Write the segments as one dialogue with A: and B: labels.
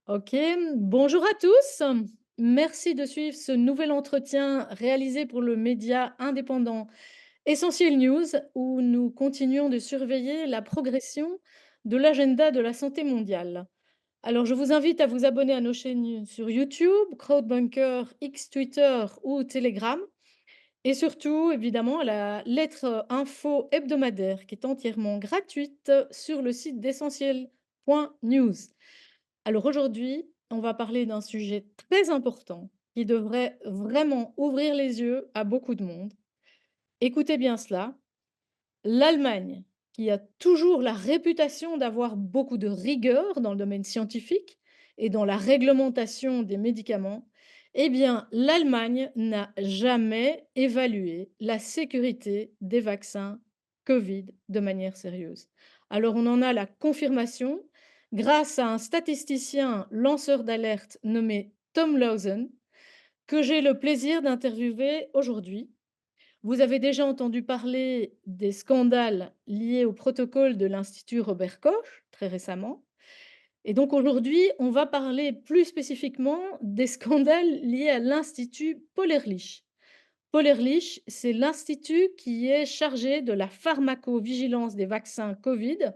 A: Ok, bonjour à tous. Merci de suivre ce nouvel entretien réalisé pour le média indépendant Essentiel News, où nous continuons de surveiller la progression de l'agenda de la santé mondiale. Alors, je vous invite à vous abonner à nos chaînes sur YouTube, Crowdbunker, X Twitter ou Telegram, et surtout, évidemment, à la lettre info hebdomadaire qui est entièrement gratuite sur le site d'essentiel.news. Alors aujourd'hui, on va parler d'un sujet très important qui devrait vraiment ouvrir les yeux à beaucoup de monde. Écoutez bien cela, l'Allemagne, qui a toujours la réputation d'avoir beaucoup de rigueur dans le domaine scientifique et dans la réglementation des médicaments, eh bien, l'Allemagne n'a jamais évalué la sécurité des vaccins Covid de manière sérieuse. Alors, on en a la confirmation grâce à un statisticien lanceur d'alerte nommé Tom Lausen, que j'ai le plaisir d'interviewer aujourd'hui. Vous avez déjà entendu parler des scandales liés au protocole de l'Institut Robert Koch, très récemment. Et donc aujourd'hui, on va parler plus spécifiquement des scandales liés à l'Institut Paul-Ehrlich. Paul-Ehrlich, c'est l'institut qui est chargé de la pharmacovigilance des vaccins Covid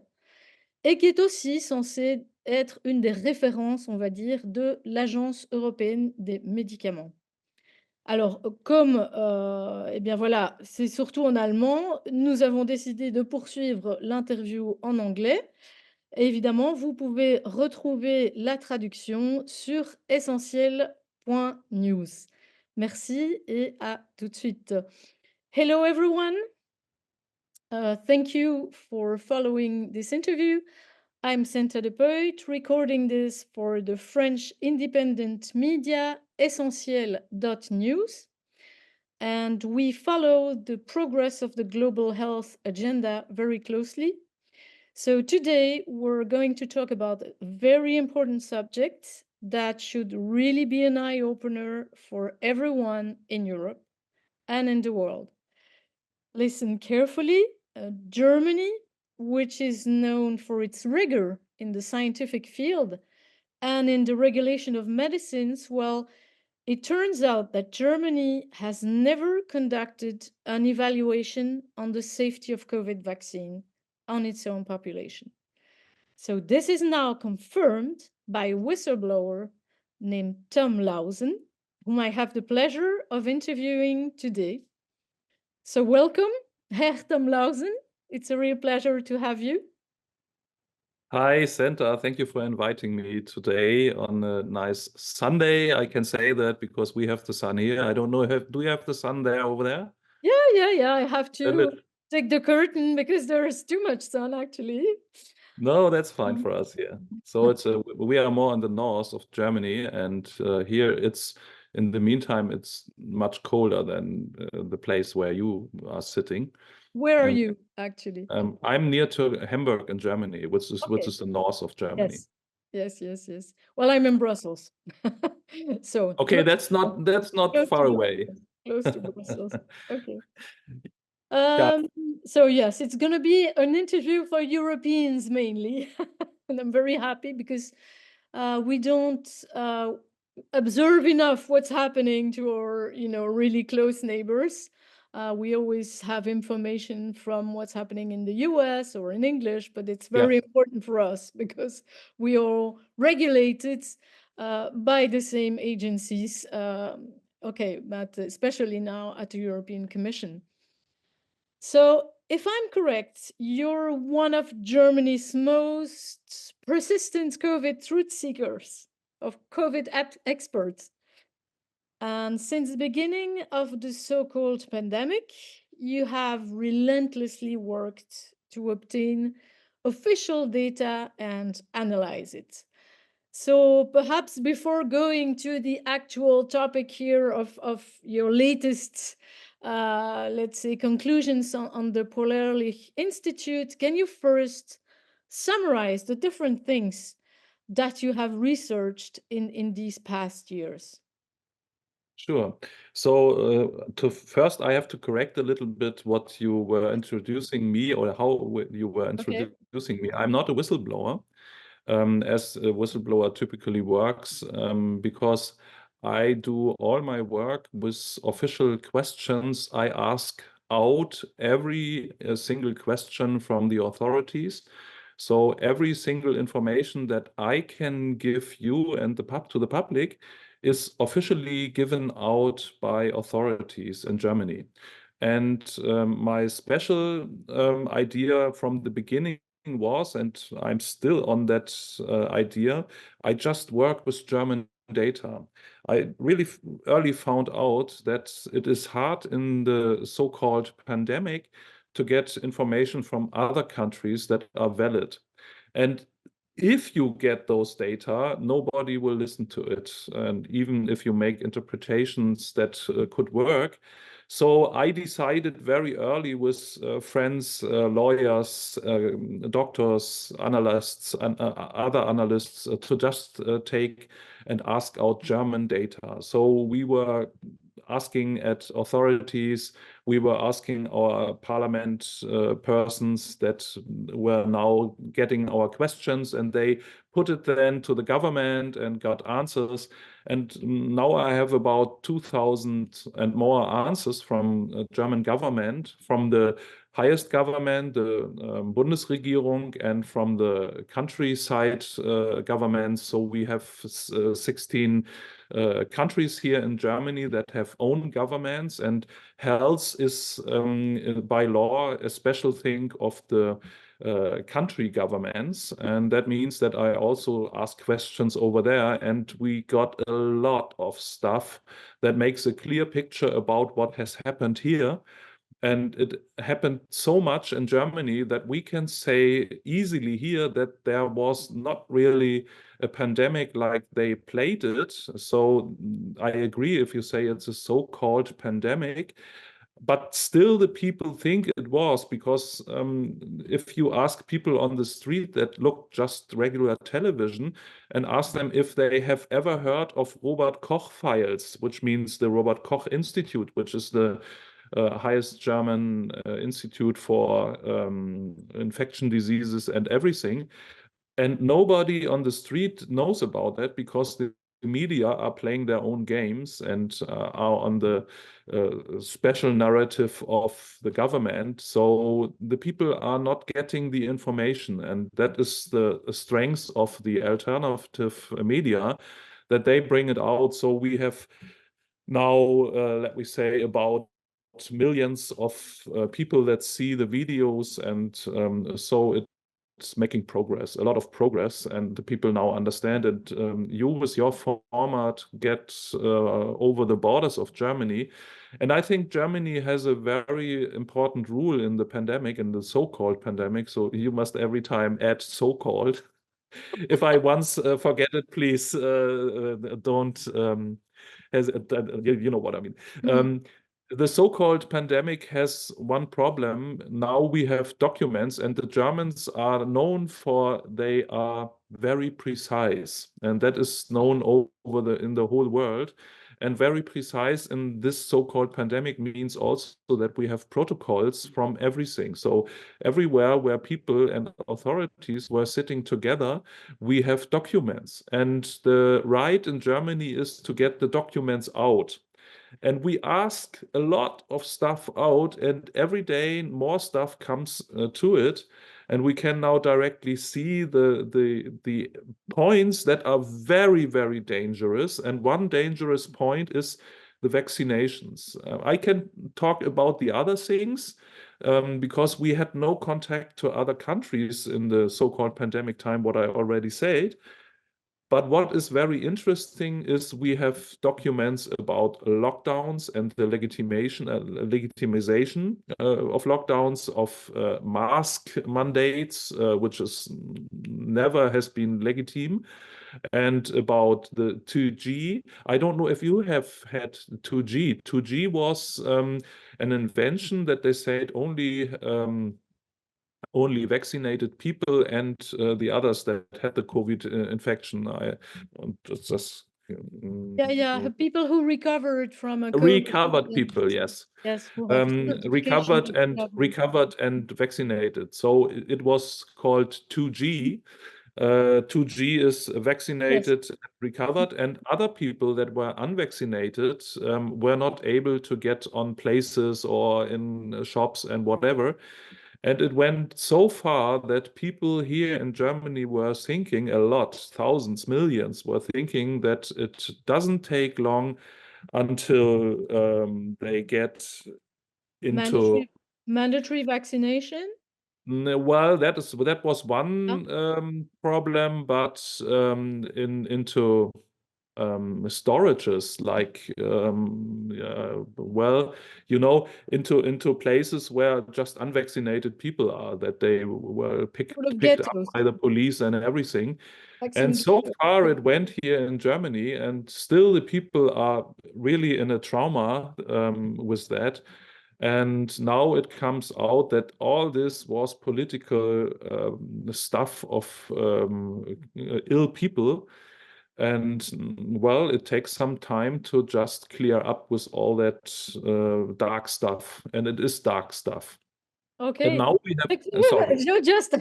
A: et qui est aussi censé être une des références, on va dire, de l'Agence européenne des médicaments. Alors, comme, eh bien, voilà, c'est surtout en allemand, nous avons décidé de poursuivre l'interview en anglais. Et évidemment, vous pouvez retrouver la traduction sur essentiel.news. Merci et à tout de suite. Hello everyone. Thank you for following this interview. I'm Senta Depuydt, recording this for the French independent media essentiel.news. And we follow the progress of the global health agenda very closely. So today we're going to talk about a very important subject that should really be an eye-opener for everyone in Europe and in the world. Listen carefully. Germany, which is known for its rigor in the scientific field and in the regulation of medicines, well, it turns out that Germany has never conducted an evaluation on the safety of COVID vaccine on its own population. So this is now confirmed by a whistleblower named Tom Lausen, whom I have the pleasure of interviewing today. So welcome, Herr Tom Lausen. It's a real pleasure to have you.
B: Hi, Senta. Thank you for inviting me today on a nice Sunday. I can say that because we have the sun here. I don't know, do you have the sun there over there?
A: Yeah. I have
B: A
A: to
B: bit.
A: take the curtain because there's too much sun, actually.
B: No, that's fine for us here. So we are more in the north of Germany, and here it's in the meantime it's much colder than the place where you are sitting.
A: Where are
B: And
A: you, actually?
B: I'm near to Hamburg in Germany, which
A: Okay.
B: is the north of Germany.
A: Yes. Well, I'm in Brussels. So
B: Okay, that's not
A: close to
B: far away.
A: Brussels. Close to Brussels. Okay.
B: Yeah.
A: So yes, it's gonna be an interview for Europeans mainly. And I'm very happy because we don't observe enough what's happening to our, really close neighbors. We always have information from what's happening in the US or in English, but it's very important for us because we are regulated by the same agencies. Okay, but especially now at the European Commission. So, if I'm correct, you're one of Germany's most persistent COVID truth seekers, of COVID experts. And since the beginning of the so-called pandemic, you have relentlessly worked to obtain official data and analyze it. So perhaps before going to the actual topic here of your latest, let's say, conclusions on the Paul-Ehrlich Institute, can you first summarize the different things that you have researched in these past years?
B: Sure. So first, I have to correct a little bit what you were introducing me or how you were
A: Okay.
B: introducing me. I'm not a whistleblower. as a whistleblower typically works, because I do all my work with official questions. I ask out every single question from the authorities. So every single information that I can give you and to the public is officially given out by authorities in Germany. And my special idea from the beginning was, and I'm still on that idea, I just work with German data. I really early found out that it is hard in the so-called pandemic to get information from other countries that are valid. And if you get those data, nobody will listen to it. And even if you make interpretations that could work. So I decided very early with friends, lawyers, doctors, analysts, and other analysts to just take and ask out German data. So we were asking at authorities, we were asking our parliament persons that were now getting our questions, and they put it then to the government and got answers. And now I have about 2,000 and more answers from German government, from the highest government, the Bundesregierung, and from the countryside governments. So we have 16 countries here in Germany that have own governments, and health is by law a special thing of the country governments. And that means that I also ask questions over there, and we got a lot of stuff that makes a clear picture about what has happened here. And it happened so much in Germany that we can say easily here that there was not really a pandemic like they played it. So I agree if you say it's a so-called pandemic, but still the people think it was, because if you ask people on the street that look just regular television and ask them if they have ever heard of Robert Koch files, which means the Robert Koch Institute, which is the highest German institute for infection diseases and everything. And nobody on the street knows about that, because the media are playing their own games and are on the special narrative of the government. So the people are not getting the information. And that is the strength of the alternative media, that they bring it out. So we have now, let me say, about millions of people that see the videos, and so it's making progress, a lot of progress, and the people now understand it. You with your format get over the borders of Germany, and I think Germany has a very important rule in the pandemic, in the so-called pandemic. So you must every time add so-called. If I once forget it, please don't. You know what I mean. The so-called pandemic has one problem. Now we have documents, and the Germans are known for, they are very precise, and that is known in the whole world. And very precise in this so-called pandemic means also that we have protocols from everything. So everywhere where people and authorities were sitting together, we have documents. And the right in Germany is to get the documents out. And we ask a lot of stuff out, and every day more stuff comes to it. And we can now directly see the points that are very, very dangerous. And one dangerous point is the vaccinations. I can talk about the other things because we had no contact to other countries in the so-called pandemic time, what I already said. But what is very interesting is we have documents about lockdowns and the legitimization of lockdowns, of mask mandates, which is never has been legitimate, and about the 2G. I don't know if you have had 2G. 2G was an invention that they said only vaccinated people and the others that had the COVID infection.
A: Yeah. People who recovered from a COVID.
B: Recovered people, yes.
A: Yes, who have certification of recovery.
B: Recovered and vaccinated. So it was called 2G. 2G is vaccinated,
A: Yes.
B: recovered, and other people that were unvaccinated were not able to get on places or in shops and whatever. And it went so far that people here in Germany were thinking a lot, thousands, millions were thinking that it doesn't take long until they get into.
A: Mandatory vaccination?
B: Well, that was
A: Yeah.
B: one problem, but into storages like well, into places where just unvaccinated people are, that they were
A: Sort of
B: picked up
A: ghettos,
B: by the police and everything. And
A: vaccine
B: so
A: ghettos.
B: far it went here in Germany, and still the people are really in a trauma with that. And now it comes out that all this was political stuff of ill people. And well, it takes some time to just clear up with all that dark stuff. And it is dark stuff. And
A: Okay.
B: now we have, sorry.
A: No, just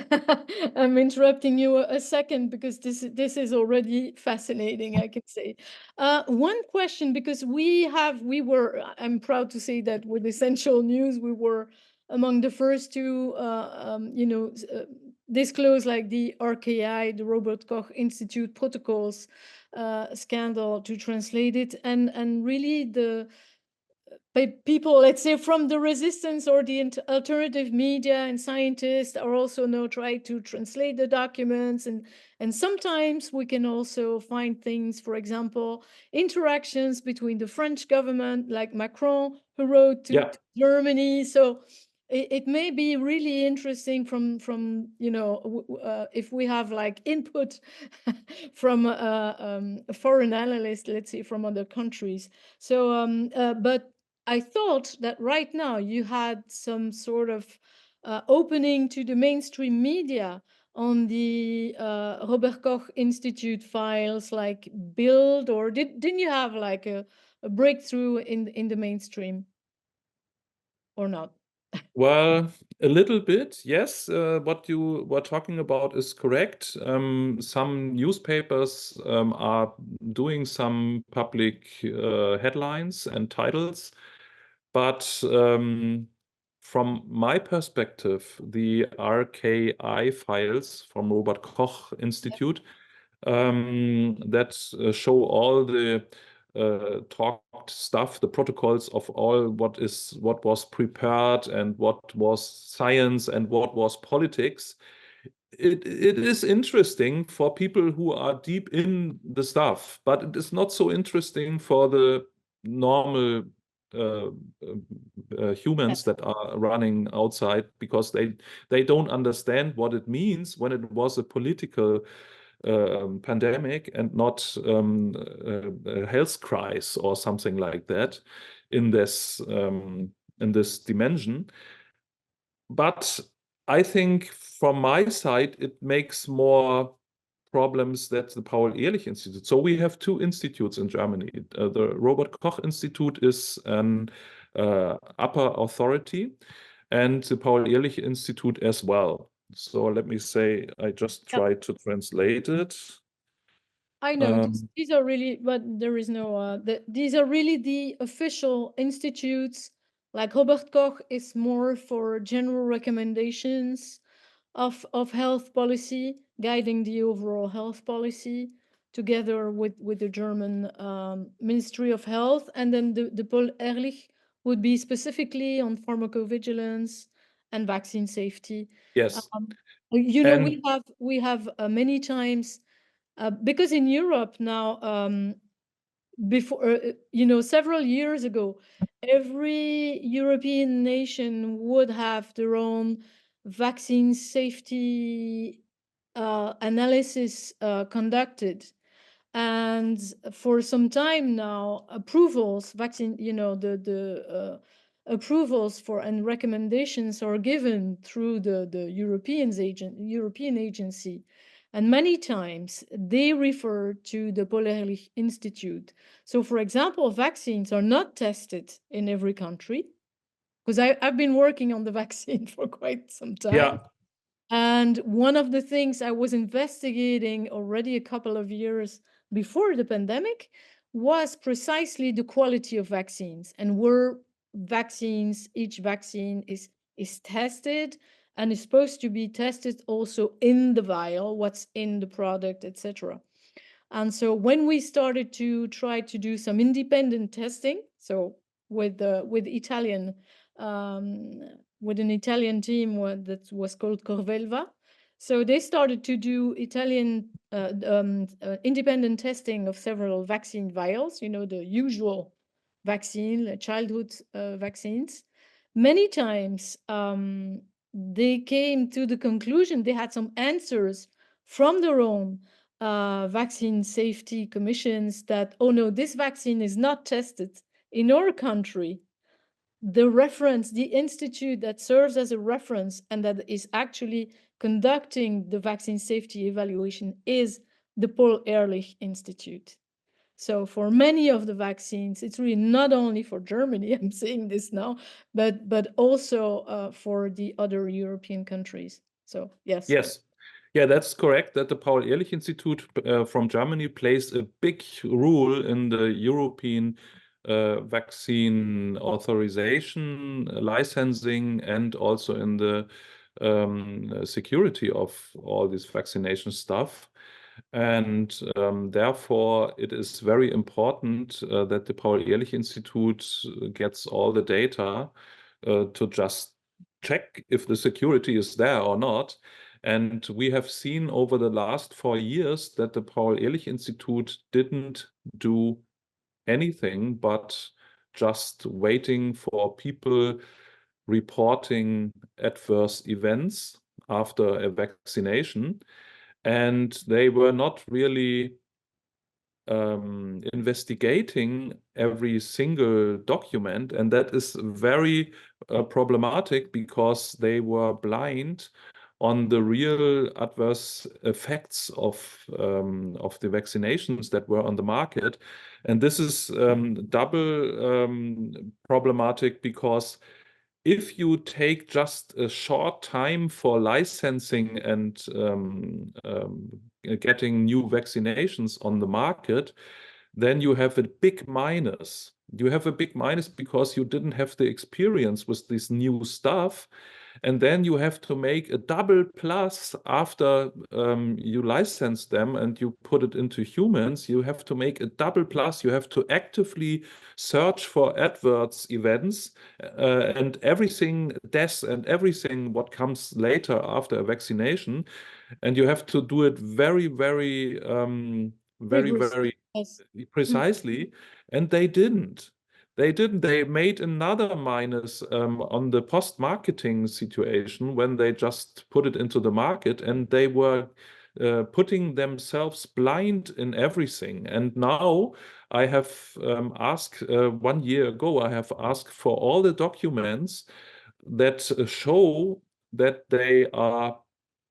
A: I'm interrupting you a second because this is already fascinating, I can say. One question, because I'm proud to say that with Essential News, we were among the first to, disclose like the RKI, the Robert Koch Institute protocols scandal, to translate it, and really the people, let's say, from the resistance or the alternative media and scientists are also now trying to translate the documents, and sometimes we can also find things, for example, interactions between the French government, like Macron, who wrote
B: Yeah.
A: to Germany. So it may be really interesting from if we have like input from a foreign analyst, let's say from other countries. So but I thought that right now you had some sort of opening to the mainstream media on the Robert Koch Institute files, like Bild, or didn't you have like a breakthrough in the mainstream, or not?
B: Well, a little bit, yes. What you were talking about is correct. Some newspapers are doing some public headlines and titles, but from my perspective, the RKI files from Robert Koch Institute that show all the talked stuff, the protocols of all what was prepared and what was science and what was politics. It is interesting for people who are deep in the stuff, but it is not so interesting for the normal uh, humans
A: Yes.
B: that are running outside, because they don't understand what it means when it was a political pandemic and not a health crisis or something like that in this dimension. But I think from my side, it makes more problems that the Paul-Ehrlich Institute. So we have two institutes in Germany. The Robert Koch Institute is an upper authority, and the Paul-Ehrlich Institute as well. So let me say, I just
A: Yeah.
B: tried to translate it.
A: I know these are really, but there is no. These are really the official institutes. Like Robert Koch is more for general recommendations of health policy, guiding the overall health policy, together with the German Ministry of Health, and then the Paul Ehrlich would be specifically on pharmacovigilance and vaccine safety.
B: Yes.
A: Um,
B: And
A: we have many times because in Europe now, before several years ago, every European nation would have their own vaccine safety analysis conducted, and for some time now, approvals, vaccine, the approvals for and recommendations are given through the European agency, and many times they refer to the Paul Ehrlich Institute. So, for example, vaccines are not tested in every country, because I've been working on the vaccine for quite some time.
B: yeah,
A: And one of the things I was investigating already a couple of years before the pandemic was precisely the quality of vaccines and where each vaccine is tested and is supposed to be tested also in the vial, what's in the product, etc. And so when we started to try to do some independent testing, so with Italian um, with an Italian team that was called Corvelva, so they started to do Italian independent testing of several vaccine vials, the usual vaccine, childhood vaccines. Many times they came to the conclusion they had some answers from their own vaccine safety commissions that, oh no, this vaccine is not tested in our country. The institute that serves as a reference and that is actually conducting the vaccine safety evaluation is the Paul Ehrlich Institute. So for many of the vaccines, it's really not only for Germany, I'm saying this now, but also for the other European countries. So yes.
B: Yes. Yeah, that's correct that the Paul Ehrlich Institute from Germany plays a big role in the European vaccine authorization, licensing, and also in the security of all this vaccination stuff. And therefore, it is very important that the Paul Ehrlich Institute gets all the data to just check if the security is there or not. And we have seen over the last 4 years that the Paul Ehrlich Institute didn't do anything but just waiting for people reporting adverse events after a vaccination. And they were not really investigating every single document. And that is very problematic because they were blind on the real adverse effects of the vaccinations that were on the market. And this is double problematic because if you take just a short time for licensing and getting new vaccinations on the market, then you have a big minus. You have a big minus because you didn't have the experience with this new stuff. And then you have to make a double plus after you license them and you put it into humans. You have to make a double plus. You have to actively search for adverse events and everything, deaths and everything what comes later after a vaccination. And you have to do it very,
A: Rigorous.
B: very
A: Yes.
B: precisely. And they didn't. They didn't. They made another minus on the post-marketing situation when they just put it into the market, and they were putting themselves blind in everything. And now I have asked 1 year ago, I have asked for all the documents that show that they are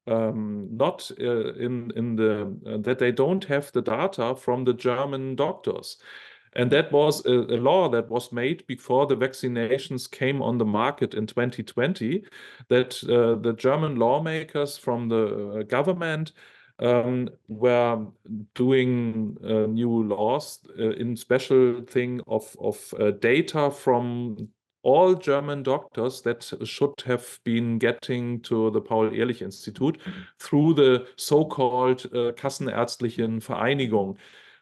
B: not in the that they don't have the data from the German doctors. And that was a law that was made before the vaccinations came on the market in 2020, that the German lawmakers from the government were doing new laws in special thing of data from all German doctors that should have been getting to the Paul-Ehrlich Institute through the so-called Kassenärztlichen Vereinigung,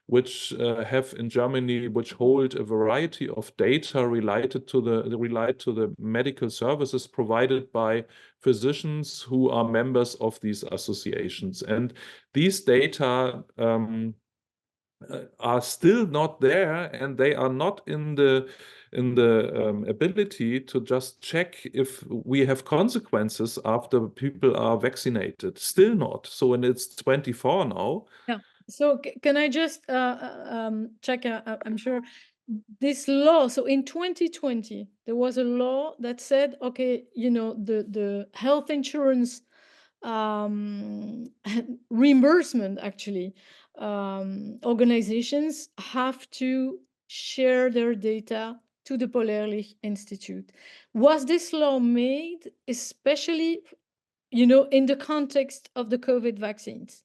B: which have in Germany, which hold a variety of data related to the medical services provided by physicians who are members of these associations. And these data are still not there, and they are not in the ability to just check if we have consequences after people are vaccinated. Still not. So, and it's 24 now.
A: Yeah. So can I just check? I'm sure this law. So in 2020, there was a law that said, okay, the health insurance reimbursement actually organizations have to share their data to the Paul Ehrlich Institute. Was this law made especially in the context of the COVID vaccines?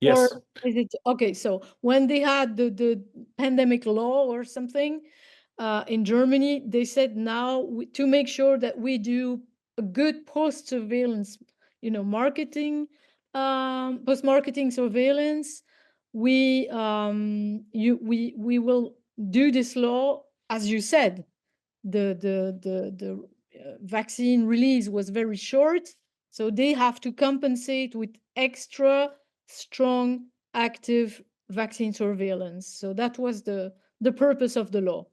A: Or
B: Yes.
A: is it okay? So when they had the pandemic law or something in Germany, they said now to make sure that we do a good post surveillance, marketing, post marketing surveillance. We will do this law, as you said. The vaccine release was very short, so they have to compensate with extra strong active vaccine surveillance. So that was the purpose of the law.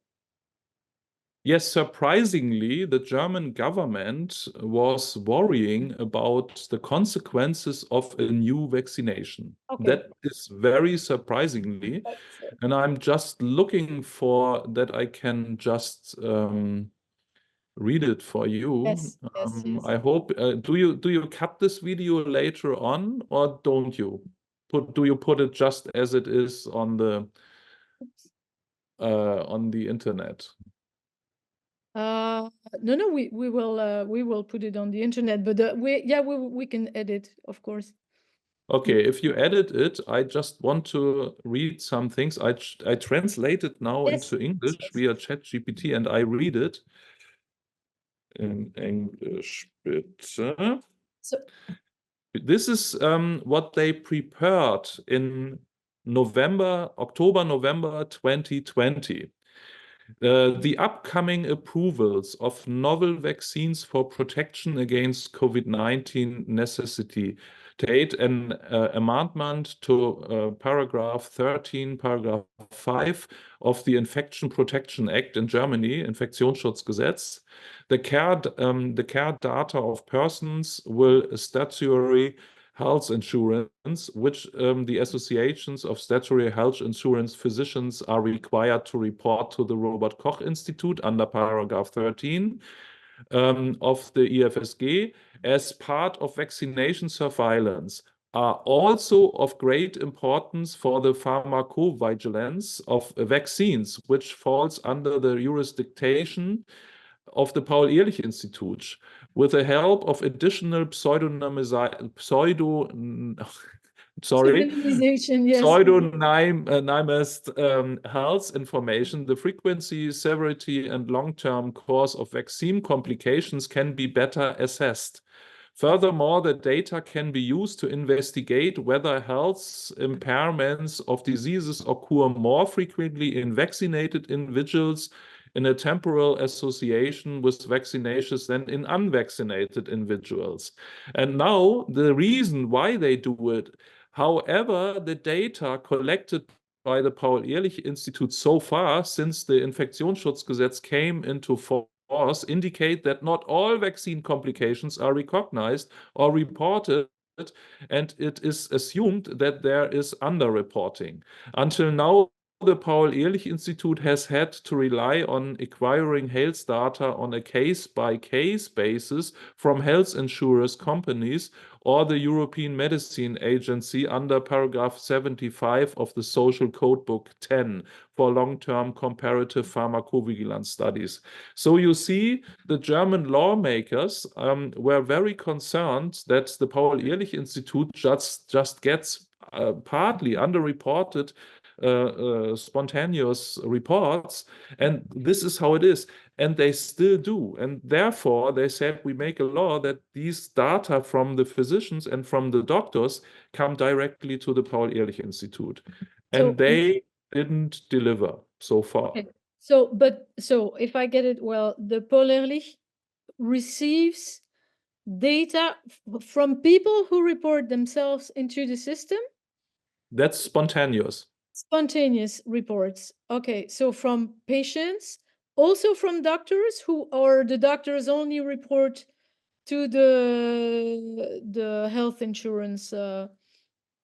B: Yes, surprisingly, the German government was worrying about the consequences of a new vaccination.
A: Okay.
B: That is very surprisingly. And I'm just looking for that I can just read it for you.
A: Yes, yes, yes.
B: I hope, do you cut this video later on, or don't you? Do you put it just as it is on the internet?
A: No, we will put it on the internet, but we can edit, of course.
B: Okay, if you edit it, I just want to read some things. I translate it now
A: Yes,
B: into English
A: yes.
B: via ChatGPT, and I read it in English, bitte.
A: So
B: This is what they prepared in October, November 2020. The upcoming approvals of novel vaccines for protection against COVID-19 necessitate an amendment to paragraph 13, paragraph 5 of the Infection Protection Act in Germany, Infektionsschutzgesetz. The care data of persons will statutory health insurance, which the associations of statutory health insurance physicians are required to report to the Robert Koch Institute under paragraph 13 of the EFSG as part of vaccination surveillance are also of great importance for the pharmacovigilance of vaccines, which falls under the jurisdiction of the Paul-Ehrlich-Institut. With the help of additional
A: pseudonymization, yes.
B: pseudonymized health information, the frequency, severity, and long-term course of vaccine complications can be better assessed. Furthermore, the data can be used to investigate whether health impairments of diseases occur more frequently in vaccinated individuals in a temporal association with vaccinations than in unvaccinated individuals. And now the reason why they do it, however, the data collected by the Paul-Ehrlich-Institut so far since the Infektionsschutzgesetz came into force indicate that not all vaccine complications are recognized or reported, and it is assumed that there is underreporting. Until now, the Paul-Ehrlich-Institut has had to rely on acquiring health data on a case-by-case basis from health insurance companies or the European Medicine Agency under paragraph 75 of the Social Codebook 10 for long-term comparative pharmacovigilance studies. So you see, the German lawmakers were very concerned that the Paul-Ehrlich-Institut just gets partly underreported spontaneous reports, and this is how it is, and they still do. And therefore they said, we make a law that these data from the physicians and from the doctors come directly to the Paul-Ehrlich-Institut, and they didn't deliver so far.
A: Okay. So if I get it well, the Paul-Ehrlich receives data from people who report themselves into the system.
B: That's spontaneous.
A: Spontaneous reports. Okay, so from patients, also from doctors or the doctors only report to the health insurance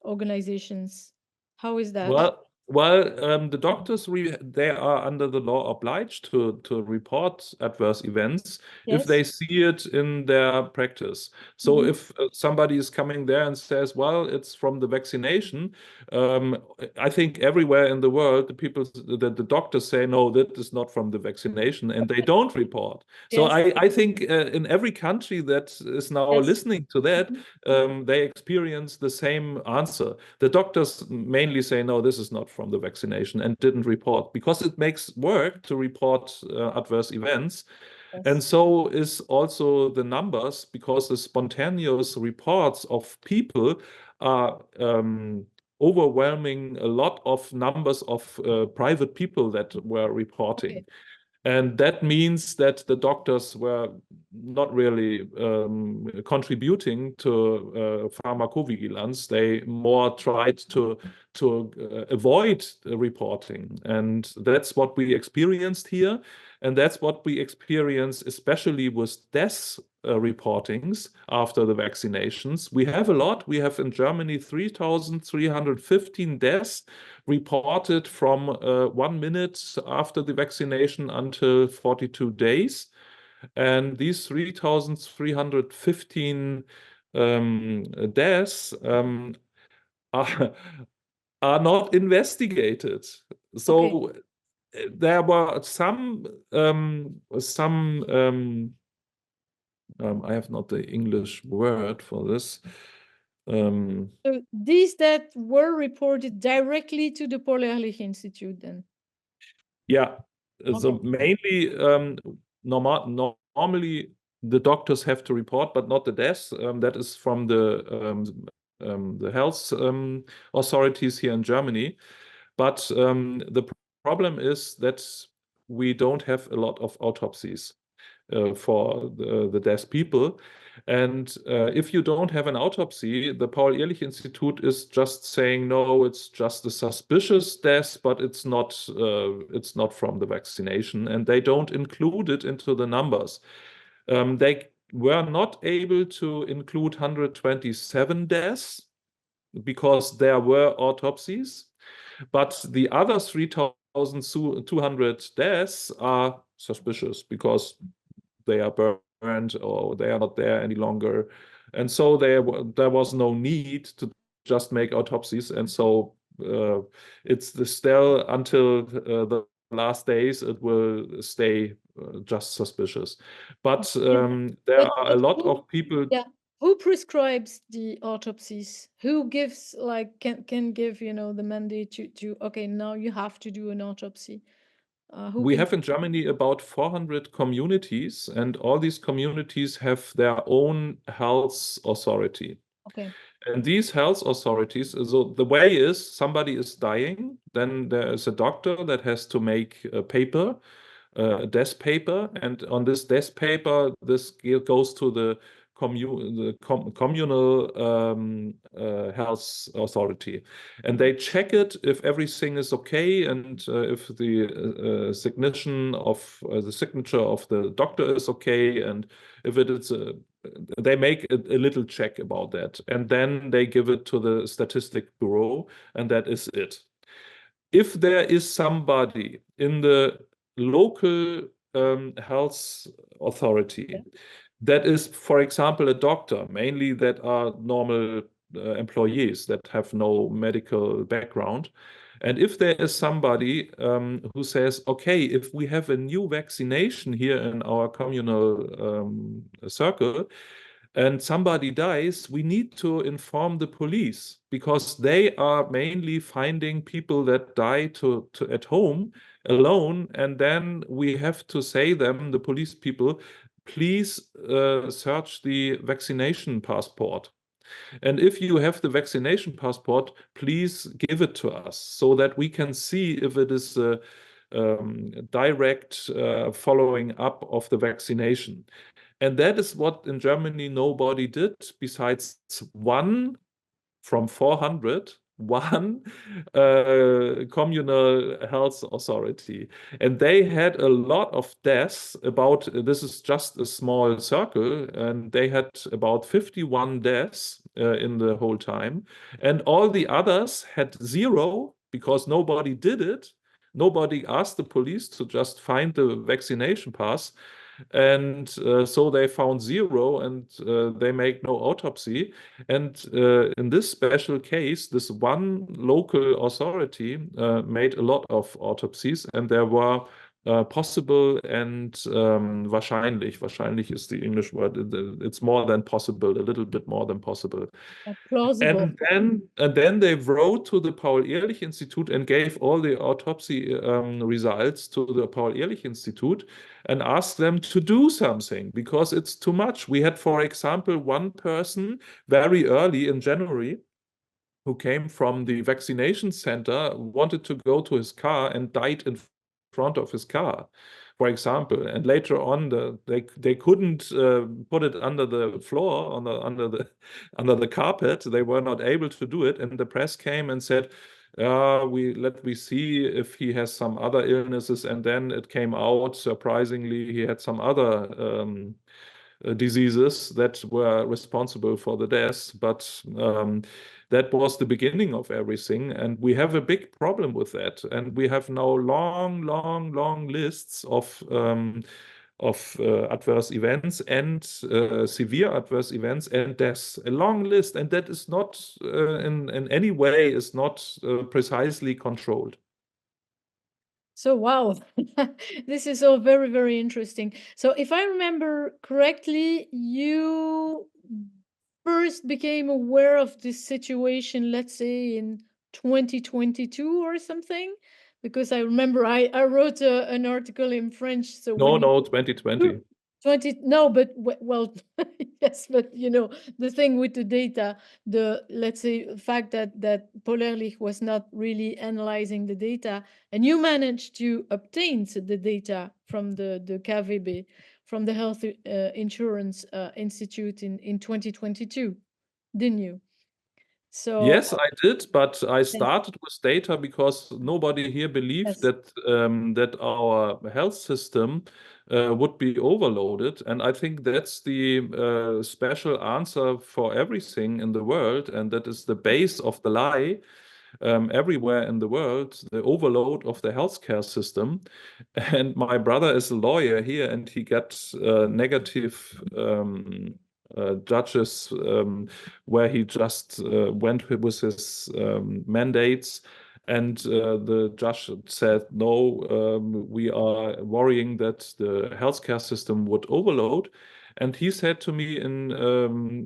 A: organizations. How is that?
B: Well, Well, the doctors, they are under the law obliged to report adverse events if
A: Yes.
B: they see it in their practice. So
A: Mhm.
B: if somebody is coming there and says, well, it's from the vaccination, um, I think everywhere in the world, the doctors say, no, that is not from the vaccination, and they don't report. So
A: Yes.
B: I think in every country that is now
A: Yes.
B: listening to that,
A: Mhm.
B: they experience the same answer. The doctors mainly say, no, this is not from the vaccination, and didn't report, because it makes work to report adverse events. And
A: Yes.
B: so is also the numbers, because the spontaneous reports of people are overwhelming a lot of numbers of private people that were reporting.
A: Okay.
B: And that means that the doctors were not really contributing to pharmacovigilance. They more tried to avoid reporting. And that's what we experienced here. And that's what we experience, especially with death reportings after the vaccinations. We have a lot. We have in Germany 3,315 deaths reported from 1 minute after the vaccination until 42 days. And these 3,315 deaths are, are not investigated.
A: Okay.
B: So there were I have not the English word for this.
A: So these that were reported directly to the Paul-Ehrlich Institute then?
B: Yeah.
A: Okay.
B: So mainly, normally the doctors have to report, but not the deaths. That is from the health authorities here in Germany. But the problem is that we don't have a lot of autopsies for the deaf people. And if you don't have an autopsy, the Paul-Ehrlich Institute is just saying, no, it's just a suspicious death, but it's not from the vaccination, and they don't include it into the numbers. They were not able to include 127 deaths because there were autopsies, but the other 3,200 deaths are suspicious because they are burned or they are not there any longer. And so there was no need to just make autopsies. And so it's still until the last days, it will stay just suspicious. But
A: Yeah.
B: there are a
A: But
B: lot
A: who,
B: of people.
A: yeah, who prescribes the autopsies? Who gives, like, can give, the mandate to okay, now you have to do an autopsy. Who
B: We
A: can?
B: have in Germany about 400 communities, and all these communities have their own health authority.
A: Okay.
B: And these health authorities, so the way is somebody is dying, then there is a doctor that has to make a paper, a death paper, and on this death paper, this goes to the communal health authority, and they check it if everything is okay, and if the the signature of the doctor is okay, and if it is they make a little check about that, and then they give it to the statistic bureau, and that is it. If there is somebody in the local health
A: Yeah.
B: authority that is, for example, a doctor, mainly that are normal employees that have no medical background, and if there is somebody who says, okay, if we have a new vaccination here in our communal circle, and somebody dies, we need to inform the police because they are mainly finding people that die at home alone. And then we have to say them, the police people, please search the vaccination passport. And if you have the vaccination passport, please give it to us so that we can see if it is a direct following up of the vaccination. And that is what in Germany nobody did, besides one from 400, one communal health authority. And they had a lot of deaths about, this is just a small circle, and they had about 51 deaths in the whole time. And all the others had zero because nobody did it. Nobody asked the police to just find the vaccination pass. And so they found zero, and they make no autopsy. And in this special case, this one local authority made a lot of autopsies, and there were possible and wahrscheinlich is the English word. It's more than possible, a little bit more than possible.
A: Plausible.
B: And then they wrote to the Paul-Ehrlich-Institute and gave all the autopsy results to the Paul-Ehrlich-Institute and asked them to do something because it's too much. We had, for example, one person very early in January who came from the vaccination center, wanted to go to his car and died in front of his car, for example. And later on, they couldn't put it under the floor, under the carpet. They were not able to do it. And the press came and said, let me see if he has some other illnesses. And then it came out, surprisingly, he had some other diseases that were responsible for the deaths. But that was the beginning of everything. And we have a big problem with that. And we have now long lists of adverse events and severe adverse events and deaths, a long list, and that is not in any way is not precisely controlled.
A: So, wow, this is all very, very interesting. So, if I remember correctly, you first became aware of this situation, let's say in 2022 or something, because I remember I wrote an article in French. So when
B: No, 2020.
A: 20, no, but well, yes, but the thing with the data, let's say fact that Paul Ehrlich was not really analyzing the data, and you managed to obtain the data from the KVB, from the Health Insurance Institute in 2022, didn't you? So
B: Yes, I did, but I
A: yes,
B: started with data because nobody here believed
A: yes.
B: that our health system would be overloaded. And I think that's the special answer for everything in the world, and that is the base of the lie everywhere in the world, the overload of the healthcare system. And my brother is a lawyer here, and he got negative judges where he just went with his mandates. And the judge said, no, we are worrying that the healthcare system would overload. And he said to me in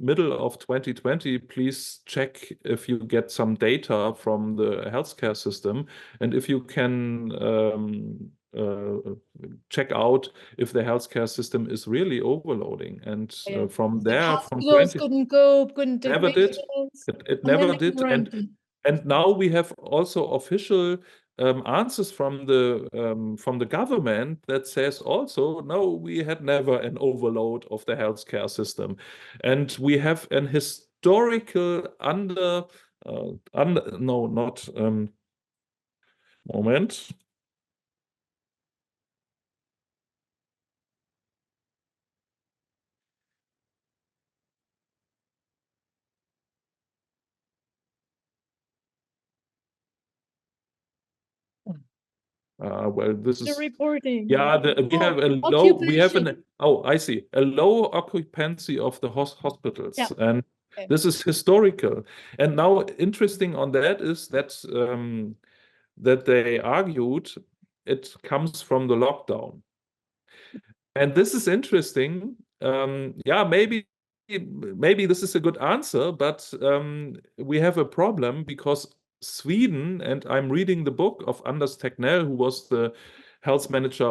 B: middle of 2020, please check if you get some data from the healthcare system, and if you can check out if the healthcare system is really overloading. And
A: Yeah.
B: from
A: The
B: there, from
A: hospitals
B: 20,
A: couldn't cope, couldn't take
B: never did.
A: patients,
B: It
A: and then
B: never
A: they
B: did.
A: quarantined.
B: And now we have also official answers from the government that says also, no, we had never an overload of the healthcare system. And we have an historical no, not moment. Well, this
A: The
B: is,
A: reporting.
B: yeah, we have a low, we have
A: Occupation.
B: I see, a low occupancy of the
A: Yeah.
B: hospitals. And
A: Okay.
B: this is historical. And now interesting on that is that they argued it comes from the lockdown. And this is interesting. Yeah, maybe this is a good answer, but we have a problem because Sweden, and I'm reading the book of Anders Tegnell, who was the health manager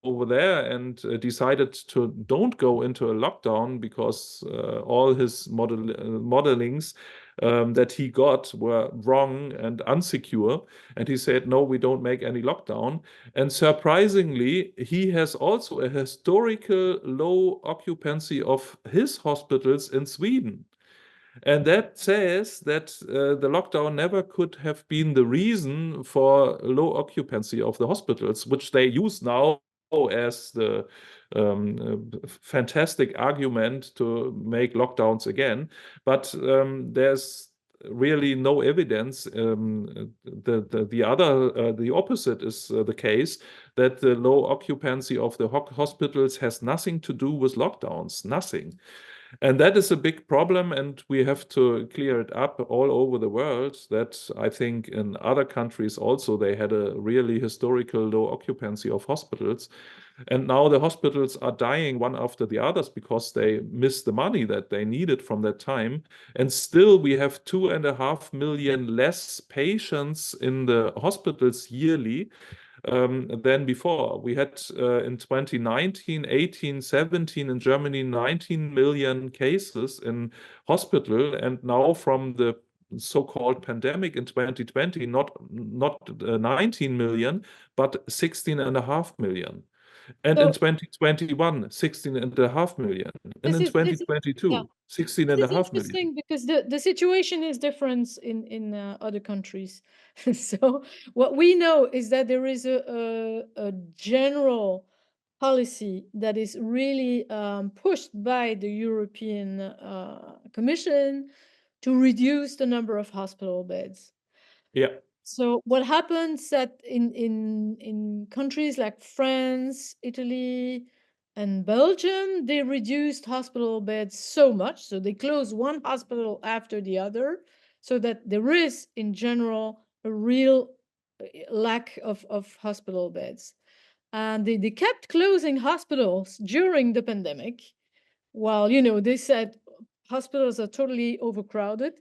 B: over there, and decided to don't go into a lockdown because all his modelings that he got were wrong and unsecure. And he said, no, we don't make any lockdown. And surprisingly, he has also a historical low occupancy of his hospitals in Sweden. And that says that the lockdown never could have been the reason for low occupancy of the hospitals, which they use now as the fantastic argument to make lockdowns again. But there's really no evidence. The opposite is the case, that the low occupancy of the hospitals has nothing to do with lockdowns, nothing. And that is a big problem, and we have to clear it up all over the world. That I think in other countries also they had a really historical low occupancy of hospitals. And now the hospitals are dying one after the others because they miss the money that they needed from that time. And still we have 2.5 million less patients in the hospitals yearly than before. We had in 2019, 18, 17 in Germany, 19 million cases in hospital. And now from the so-called pandemic in 2020, not 19 million, but 16.5 million. And in
A: So
B: 2021, 16.5 million. And
A: this
B: in
A: is this is yeah.
B: 2022,
A: This is
B: 16.5 million.
A: interesting because the situation is different in other countries. So what we know is that there is a general policy that is really pushed by the European Commission to reduce the number of hospital beds.
B: Yeah.
A: So what happens that in countries like France, Italy, and Belgium, they reduced hospital beds so much, so they closed one hospital after the other, so that there is, in general, a real lack of hospital beds. And they kept closing hospitals during the pandemic, while, they said hospitals are totally overcrowded.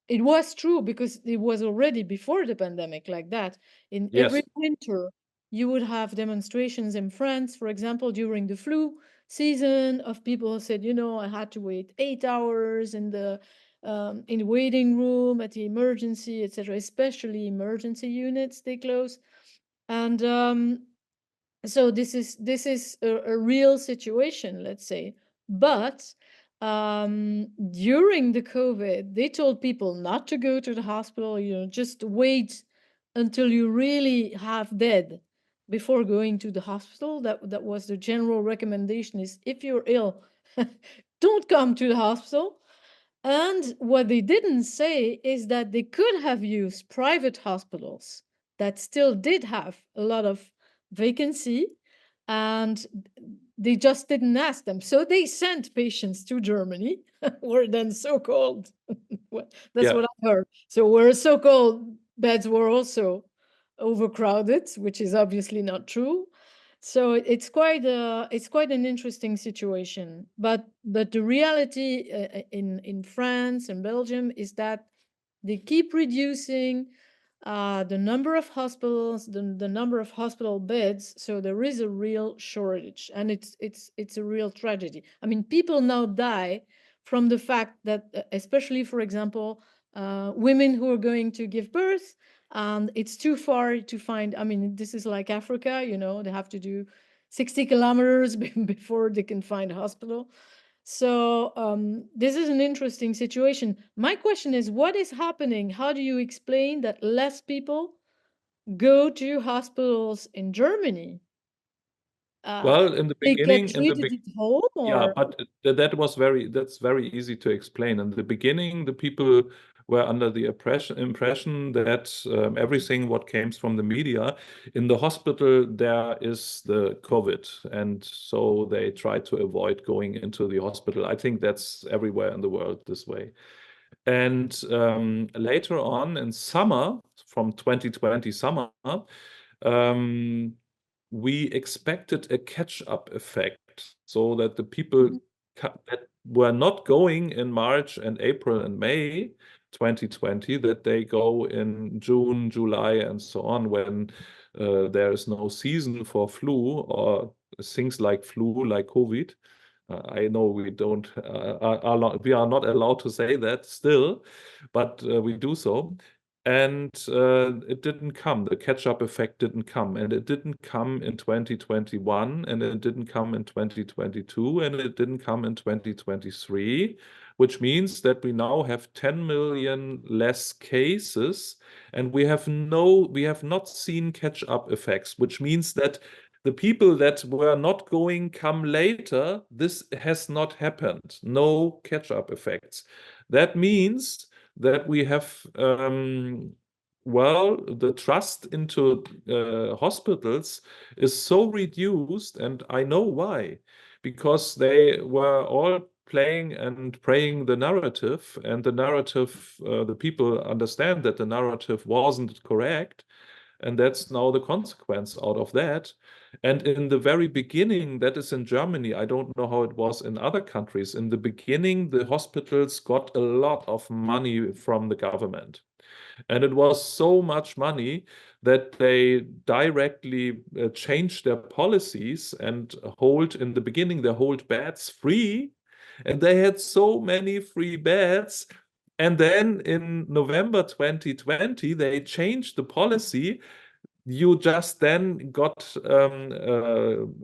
A: It was true because it was already before the pandemic like that. In every
B: Yes.
A: winter, you would have demonstrations in France, for example, during the flu season, of people who said, I had to wait 8 hours in the waiting room at the emergency, etc. Especially emergency units, they close. And so this is a real situation, let's say. But during the COVID, they told people not to go to the hospital, just wait until you really half dead before going to the hospital. That was the general recommendation, is if you're ill, don't come to the hospital. And what they didn't say is that they could have used private hospitals that still did have a lot of vacancy, and they just didn't ask them. So they sent patients to Germany, where then so-called, that's
B: Yeah.
A: what I heard. So where so-called beds were also overcrowded, which is obviously not true. So it's quite an interesting situation. But the reality in France and Belgium is that they keep reducing the number of hospitals, the number of hospital beds. So there is a real shortage, and it's a real tragedy. I mean, people now die from the fact that, especially, for example, women who are going to give birth, and it's too far to find. I mean, this is like Africa, they have to do 60 kilometers before they can find a hospital. So this is an interesting situation. My question is, what is happening? How do you explain that less people go to hospitals in Germany?
B: Well, in the
A: They get
B: beginning,
A: treated at home,
B: yeah,
A: or
B: but that's very easy to explain. In the beginning, the people were under the impression that everything what came from the media, in the hospital there is the COVID, and so they try to avoid going into the hospital. I think that's everywhere in the world this way. And later on in summer, from 2020 summer, um, we expected a catch-up effect, so that the people
A: Mhm.
B: that were not going in March and April and May 2020, that they go in June, July, and so on, when there is no season for flu or things like flu, like COVID. I know we don't we are not allowed to say that still, but we do so. And it didn't come. The catch-up effect didn't come, and it didn't come in 2021, and it didn't come in 2022, and it didn't come in 2023, which means that we now have 10 million less cases, and we have not seen catch-up effects, which means that the people that were not going come later. This has not happened. No catch-up effects. That means that we have, well, the trust into hospitals is so reduced, and I know why. Because they were all playing and praying the narrative, and the narrative, the people understand that the narrative wasn't correct, and that's now the consequence out of that. And in the very beginning, that is in Germany, I don't know how it was in other countries. In the beginning, the hospitals got a lot of money from the government. And it was so much money that they directly changed their policies and in the beginning, they hold beds free. And they had so many free beds. And then in November 2020, they changed the policy. You just then got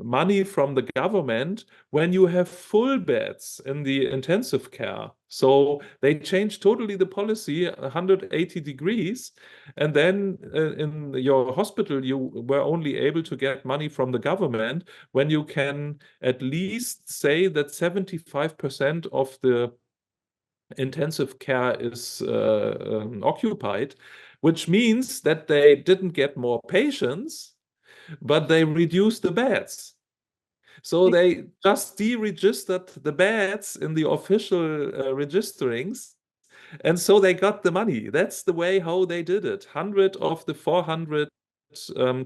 B: money from the government when you have full beds in the intensive care. So they changed totally the policy 180 degrees. And then in your hospital, you were only able to get money from the government when you can at least say that 75% of the intensive care is occupied, which means that they didn't get more patients, but they reduced the beds. So they just deregistered the beds in the official registerings, and so they got the money. That's the way how they did it. 100 of the 400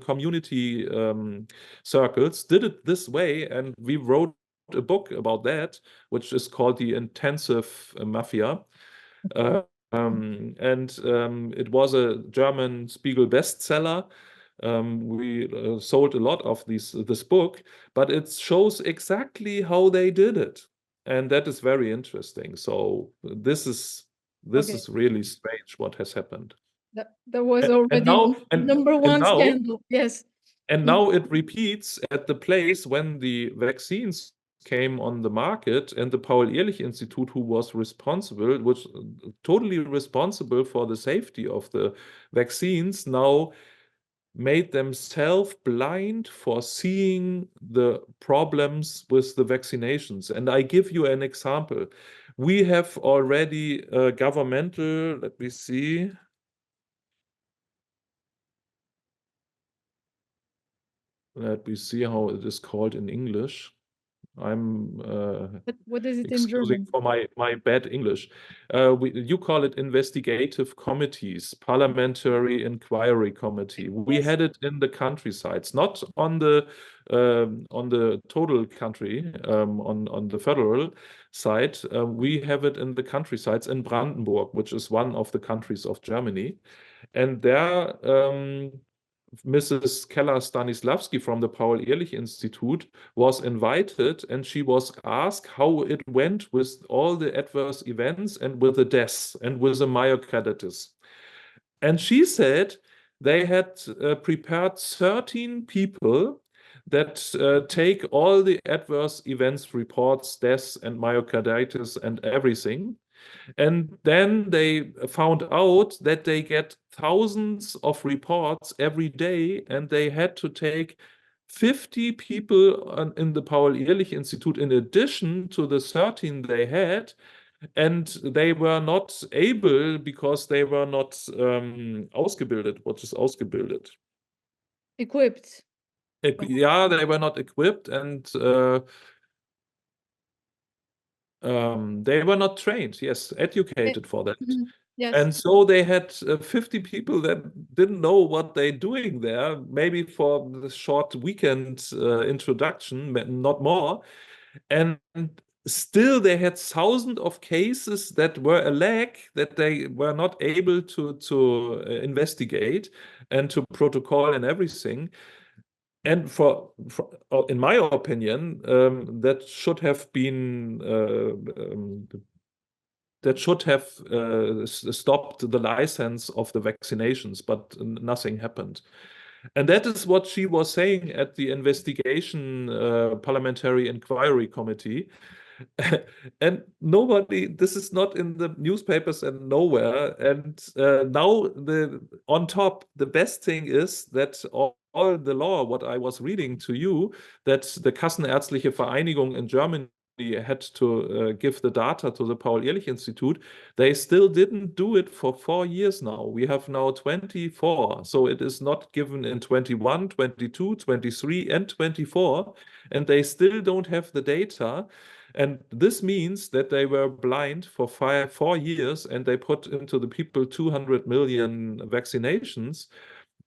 B: community circles did it this way, and we wrote a book about that, which is called The Intensive Mafia. It was a German Spiegel bestseller. We sold a lot of this book, but it shows exactly how they did it, and that is very interesting. So this is really strange what has happened.
A: That was
B: And
A: already
B: now
A: number one scandal. Yes.
B: And now it repeats at the place when the vaccines came on the market, and the Paul-Ehrlich-Institut, who was totally responsible for the safety of the vaccines, now made themselves blind for seeing the problems with the vaccinations. And I give you an example. We have already governmental, let me see. Let me see how it is called in English. I'm
A: what is it in
B: excusing
A: German?
B: for my bad English. You call it investigative committees, parliamentary inquiry committee. We had it in the countrysides, not on the total country, on the federal side. We have it in the countrysides in Brandenburg, which is one of the countries of Germany, and there. Mrs. Keller-Stanislavski from the Paul-Ehrlich-Institut was invited, and she was asked how it went with all the adverse events and with the deaths and with the myocarditis. And she said they had prepared 13 people that take all the adverse events reports, deaths and myocarditis and everything. And then they found out that they get thousands of reports every day, and they had to take 50 people in the Paul-Ehrlich-Institut in addition to the 13 they had. And they were not able because they were not ausgebildet. What is ausgebildet?
A: Equipped.
B: Yeah, they were not equipped, and they were not trained, yes, educated for that.
A: Yes.
B: And so they had 50 people that didn't know what they're doing there, maybe for the short weekend introduction, not more. And still they had thousands of cases that were a lack, that they were not able to investigate and to protocol and everything. And in my opinion, that should have been stopped the license of the vaccinations, but nothing happened. And that is what she was saying at the investigation parliamentary inquiry committee. And this is not in the newspapers and nowhere. And now on top, the best thing is that all the law, what I was reading to you, that the Kassenärztliche Vereinigung in Germany had to give the data to the Paul-Ehrlich-Institute, they still didn't do it for 4 years now. We have now 24, so it is not given in 21, 22, 23, and 24, and they still don't have the data. And this means that they were blind for 4 years, and they put into the people 200 million vaccinations.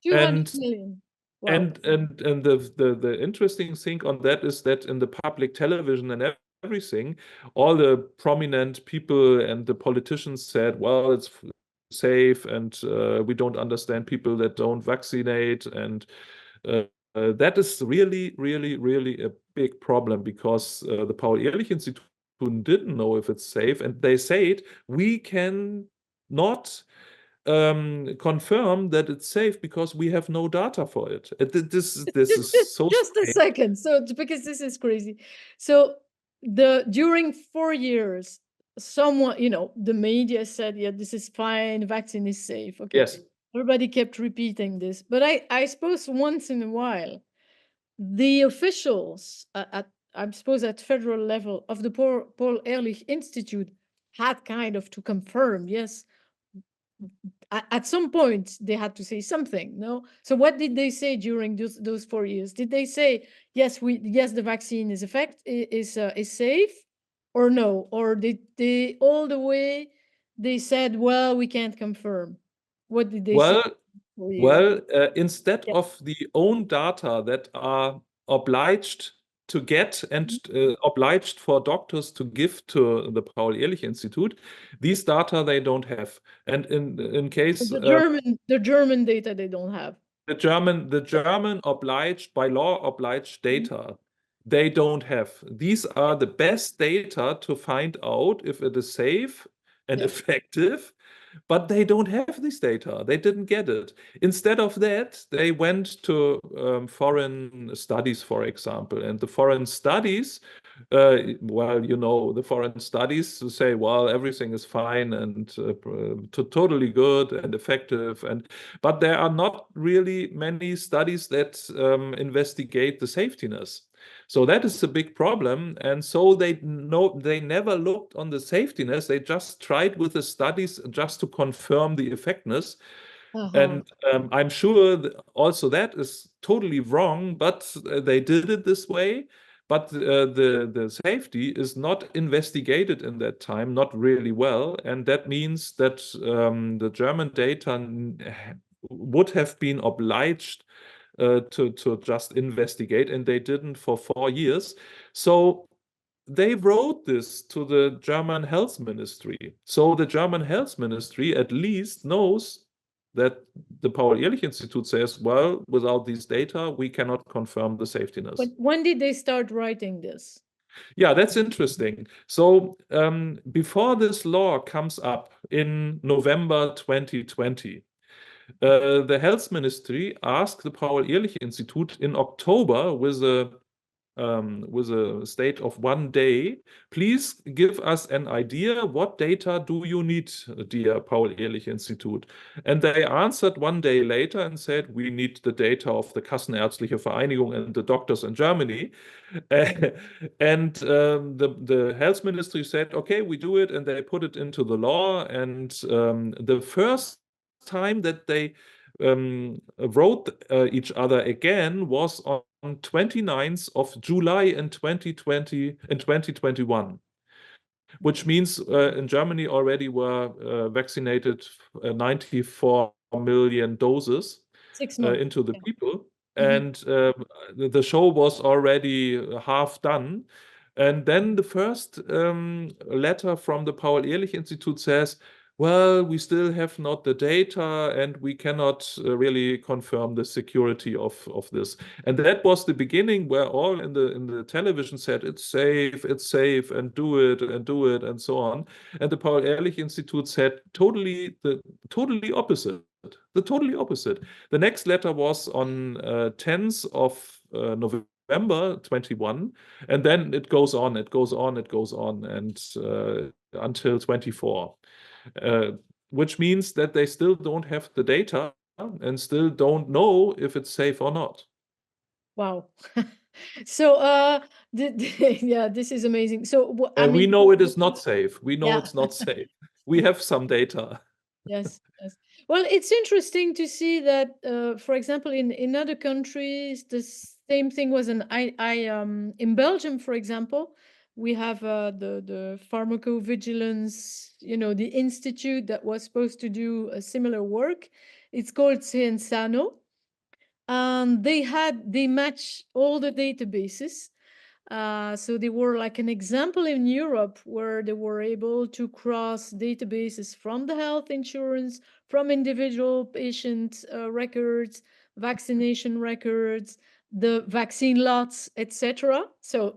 A: 200 million. Wow.
B: And the interesting thing on that is that in the public television and everything, all the prominent people and the politicians said, well, it's safe, and we don't understand people that don't vaccinate, and that is really, really, really a big problem, because the Paul-Ehrlich-Institute didn't know if it's safe, and they said we can not confirm that it's safe because we have no data for it. This is so
A: Just a
B: strange.
A: second. So because this is crazy. So during 4 years, someone, the media said, yeah, this is fine, vaccine is safe. Okay.
B: Yes.
A: Everybody kept repeating this. But I suppose once in a while, the officials I suppose at federal level of the Paul Ehrlich Institute had kind of to confirm, yes, at some point they had to say something, no? So what did they say during those 4 years? Did they say, yes, the vaccine is safe, or no? Or did they all the way they said, well, we can't confirm? What did they say?
B: Instead
A: Yeah.
B: of the own data that are obliged to get and obliged for doctors to give to the Paul-Ehrlich Institute, these data they don't have. And in case
A: The German data they don't have.
B: the German obliged, by law obliged data, they don't have. These are the best data to find out if it is safe and effective, but they don't have this data. They didn't get it. Instead of that, they went to foreign studies, for example, and the foreign studies, the foreign studies to say, well, everything is fine and totally good and effective, but there are not really many studies that investigate the safetiness. So that is a big problem, and so they never looked on the safetiness. They just tried with the studies just to confirm the effectiveness. And I'm sure also that is totally wrong, but they did it this way. But the safety is not investigated in that time, not really well, and that means that the German data would have been obliged to just investigate, and they didn't for 4 years. So they wrote this to the German health ministry. So the German health ministry at least knows that the Paul-Ehrlich Institute says, well, without these data, we cannot confirm the safetiness.
A: But when did they start writing this?
B: Yeah, that's interesting. So before this law comes up in November 2020, the health ministry asked the Paul-Ehrlich Institute in October with a state of 1 day, please give us an idea, what data do you need, dear Paul-Ehrlich Institute? And they answered 1 day later and said, we need the data of the Kassenärztliche Vereinigung and the doctors in Germany. And the health ministry said, okay, we do it, and they put it into the law. And the first time that they wrote each other again was on 29th of July in 2021, which means in Germany already were vaccinated 94 million doses
A: 6 months
B: into the people. And the show was already half done. And then the first letter from the Paul-Ehrlich Institute says, well, we still have not the data, and we cannot really confirm the security of this. And that was the beginning where all in the television said, it's safe, and do it, and so on. And the Paul-Ehrlich Institute said the totally opposite. The totally opposite. The next letter was on 10th of November 21, and then it goes on, and until 24. Which means that they still don't have the data and still don't know if it's safe or not.
A: Wow. So, yeah, this is amazing. So, I
B: We
A: mean,
B: know it is not safe. We know
A: yeah,
B: it's not safe. We have some data.
A: yes, yes. Well, it's interesting to see that, for example, in other countries, the same thing was in Belgium, for example, we have the pharmacovigilance, the institute that was supposed to do a similar work. It's called Cienzano, and they match all the databases. So they were like an example in Europe where they were able to cross databases from the health insurance, from individual patient records, vaccination records, the vaccine lots, etc. So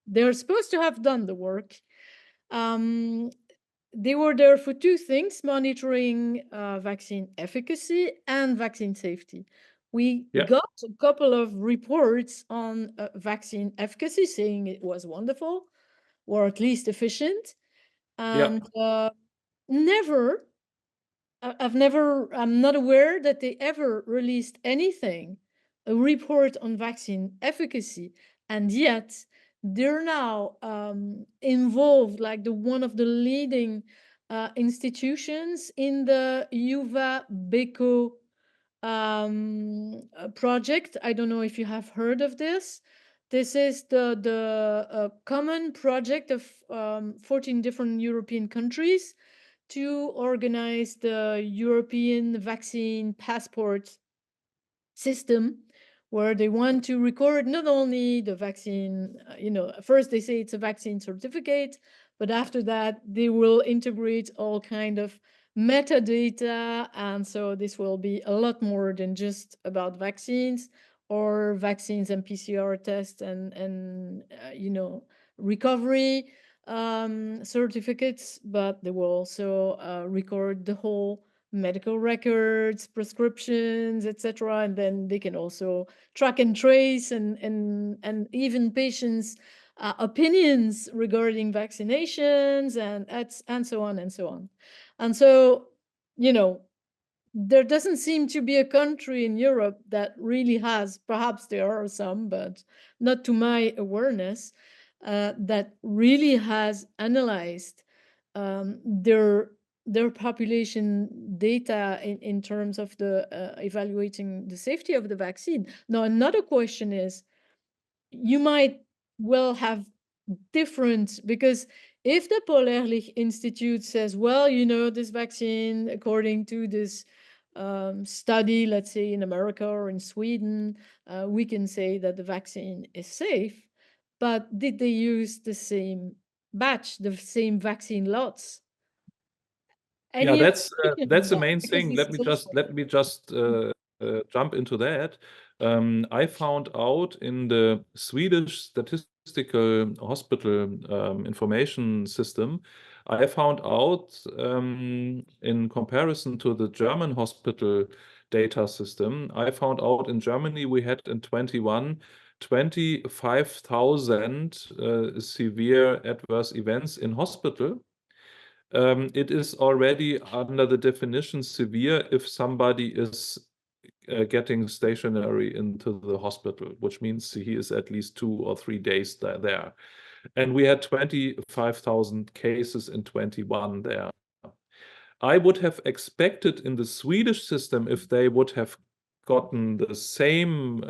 A: they're supposed to have done the work. Um, they were there for two things: monitoring vaccine efficacy and vaccine safety. We
B: Yeah,
A: got a couple of reports on vaccine efficacy saying it was wonderful or at least efficient,
B: yeah,
A: and never I'm not aware that they ever released anything, a report on vaccine efficacy, and yet they're now involved, like the one of the leading institutions in the UVA Beko project. I don't know if you have heard of this. This is the common project of 14 different European countries to organize the European vaccine passport system, where they want to record not only the vaccine, first they say it's a vaccine certificate, but after that they will integrate all kind of metadata, and so this will be a lot more than just about vaccines or vaccines and PCR tests and recovery certificates, but they will also record the whole medical records, prescriptions, etc. And then they can also track and trace and even patients' opinions regarding vaccinations and so on and so on. And so, you know, there doesn't seem to be a country in Europe that really has, perhaps there are some, but not to my awareness, that really has analyzed their population data in terms of the evaluating the safety of the vaccine. Now, another question is, you might well have different, because if the Polarlich Institute says, well, this vaccine, according to this study, let's say in America or in Sweden, we can say that the vaccine is safe. But did they use the same batch, the same vaccine lots?
B: yeah.
A: Any opinion on
B: That's the
A: that?
B: main
A: Because
B: thing.
A: this is also.
B: Let me just jump into that. I found out in the Swedish statistical hospital information system. I found out in comparison to the German hospital data system. I found out in Germany we had in 21 25,000 severe adverse events in hospital. It is already under the definition severe if somebody is getting stationary into the hospital, which means he is at least 2 or 3 days there. And we had 25,000 cases in 21 there. I would have expected in the Swedish system, if they would have gotten the same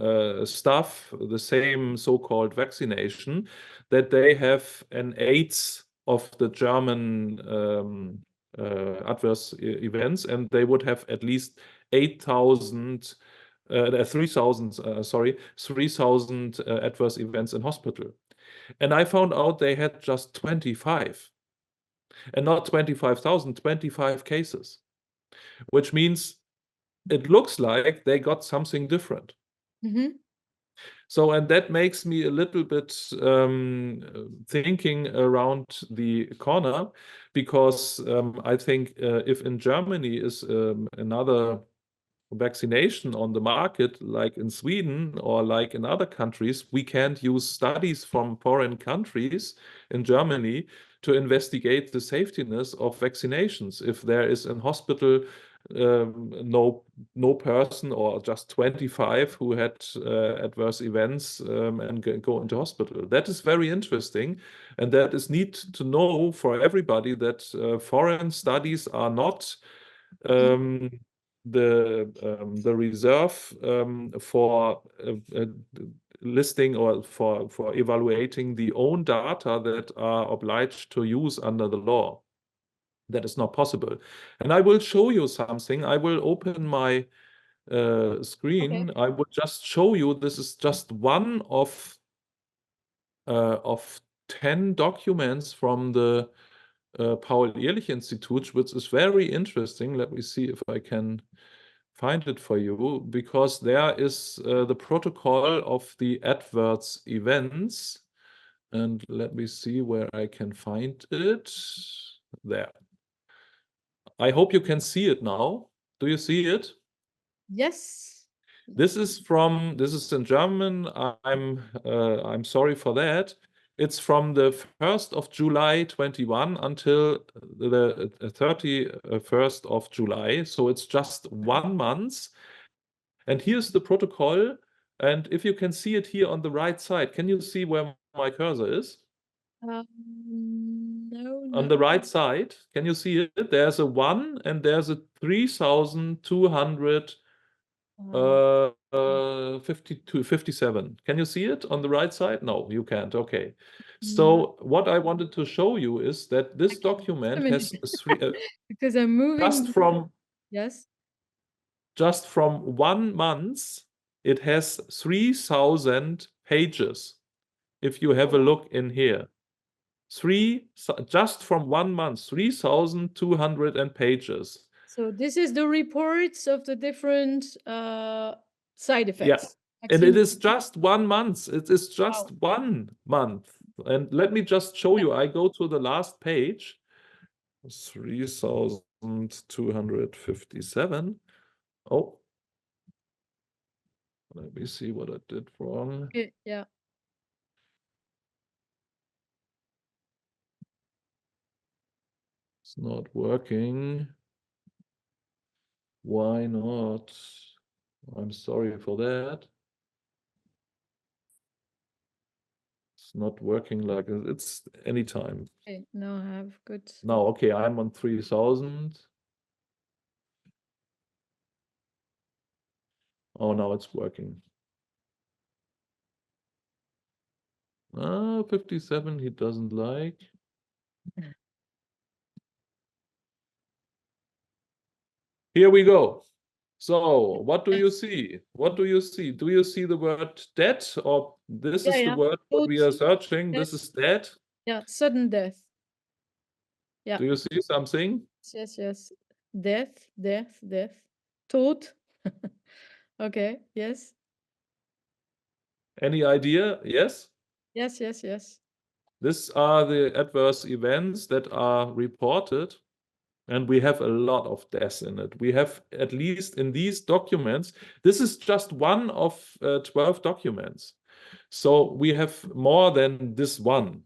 B: stuff, the same so-called vaccination, that they have an eighth of the German adverse events, and they would have at least 8,000, 3,000, 3,000 adverse events in hospital. And I found out they had just 25. And not 25,000, 25 cases, which means it looks like they got something different.
A: Mhm.
B: So, and that makes me a little bit thinking around the corner, because I think if in Germany is another vaccination on the market, like in Sweden or like in other countries, we can't use studies from foreign countries in Germany to investigate the safetiness of vaccinations. If there is a hospital no person, or just 25 who had adverse events and go into hospital. That is very interesting, and that is neat to know for everybody, that foreign studies are not the reserve for listing or for evaluating the own data that are obliged to use under the law. That is not possible. And I will show you something. I will open my screen.
A: Okay.
B: I will just show you, this is just one of 10 documents from the Paul-Ehrlich-Institut, which is very interesting. Let me see if I can find it for you, because there is the protocol of the adverse events. And let me see where I can find it. There. I hope you can see it now. Do you see it?
A: Yes.
B: This is in German. I'm sorry for that. It's from the 1st of July 21 until the 31st of July. So it's just 1 month. And here's the protocol. And if you can see it here on the right side, can you see where my cursor is?
A: No,
B: On
A: no.
B: the right side, can you see it? There's a 1 and there's a 3,257. Can you see it on the right side? No, you can't. Okay.
A: No.
B: So what I wanted to show you is that this
A: Just a
B: document
A: minute.
B: has three,
A: Because I'm moving.
B: just from
A: Yes.
B: 1 month, it has 3,000 pages. If you have a look in here. Just from 1 month, 3,200 pages.
A: So this is the reports of the different side
B: Yeah,
A: effects.
B: and it
A: Vaccine.
B: is just 1 month. It is just
A: Wow.
B: 1 month. And let me just show you. I go to the last page. 3,257. Oh, let me see what I did wrong.
A: Okay, yeah.
B: It's not working. Why not? I'm sorry for that. It's not working like it's anytime.
A: Okay, now I have good.
B: Now, okay, I'm on 3,000. Oh, now it's working. 57 he doesn't like. Here we go. So what do you see? What do you see? Do you see the word dead? Or this is the
A: Yeah.
B: word what we are searching.
A: Death.
B: This is dead.
A: Yeah, sudden death. Yeah.
B: Do you see something?
A: Yes. Death. Tot. Okay, yes.
B: Any idea? Yes?
A: Yes.
B: These are the adverse events that are reported. And we have a lot of deaths in it. We have, at least in these documents, this is just one of 12 documents. So we have more than this one.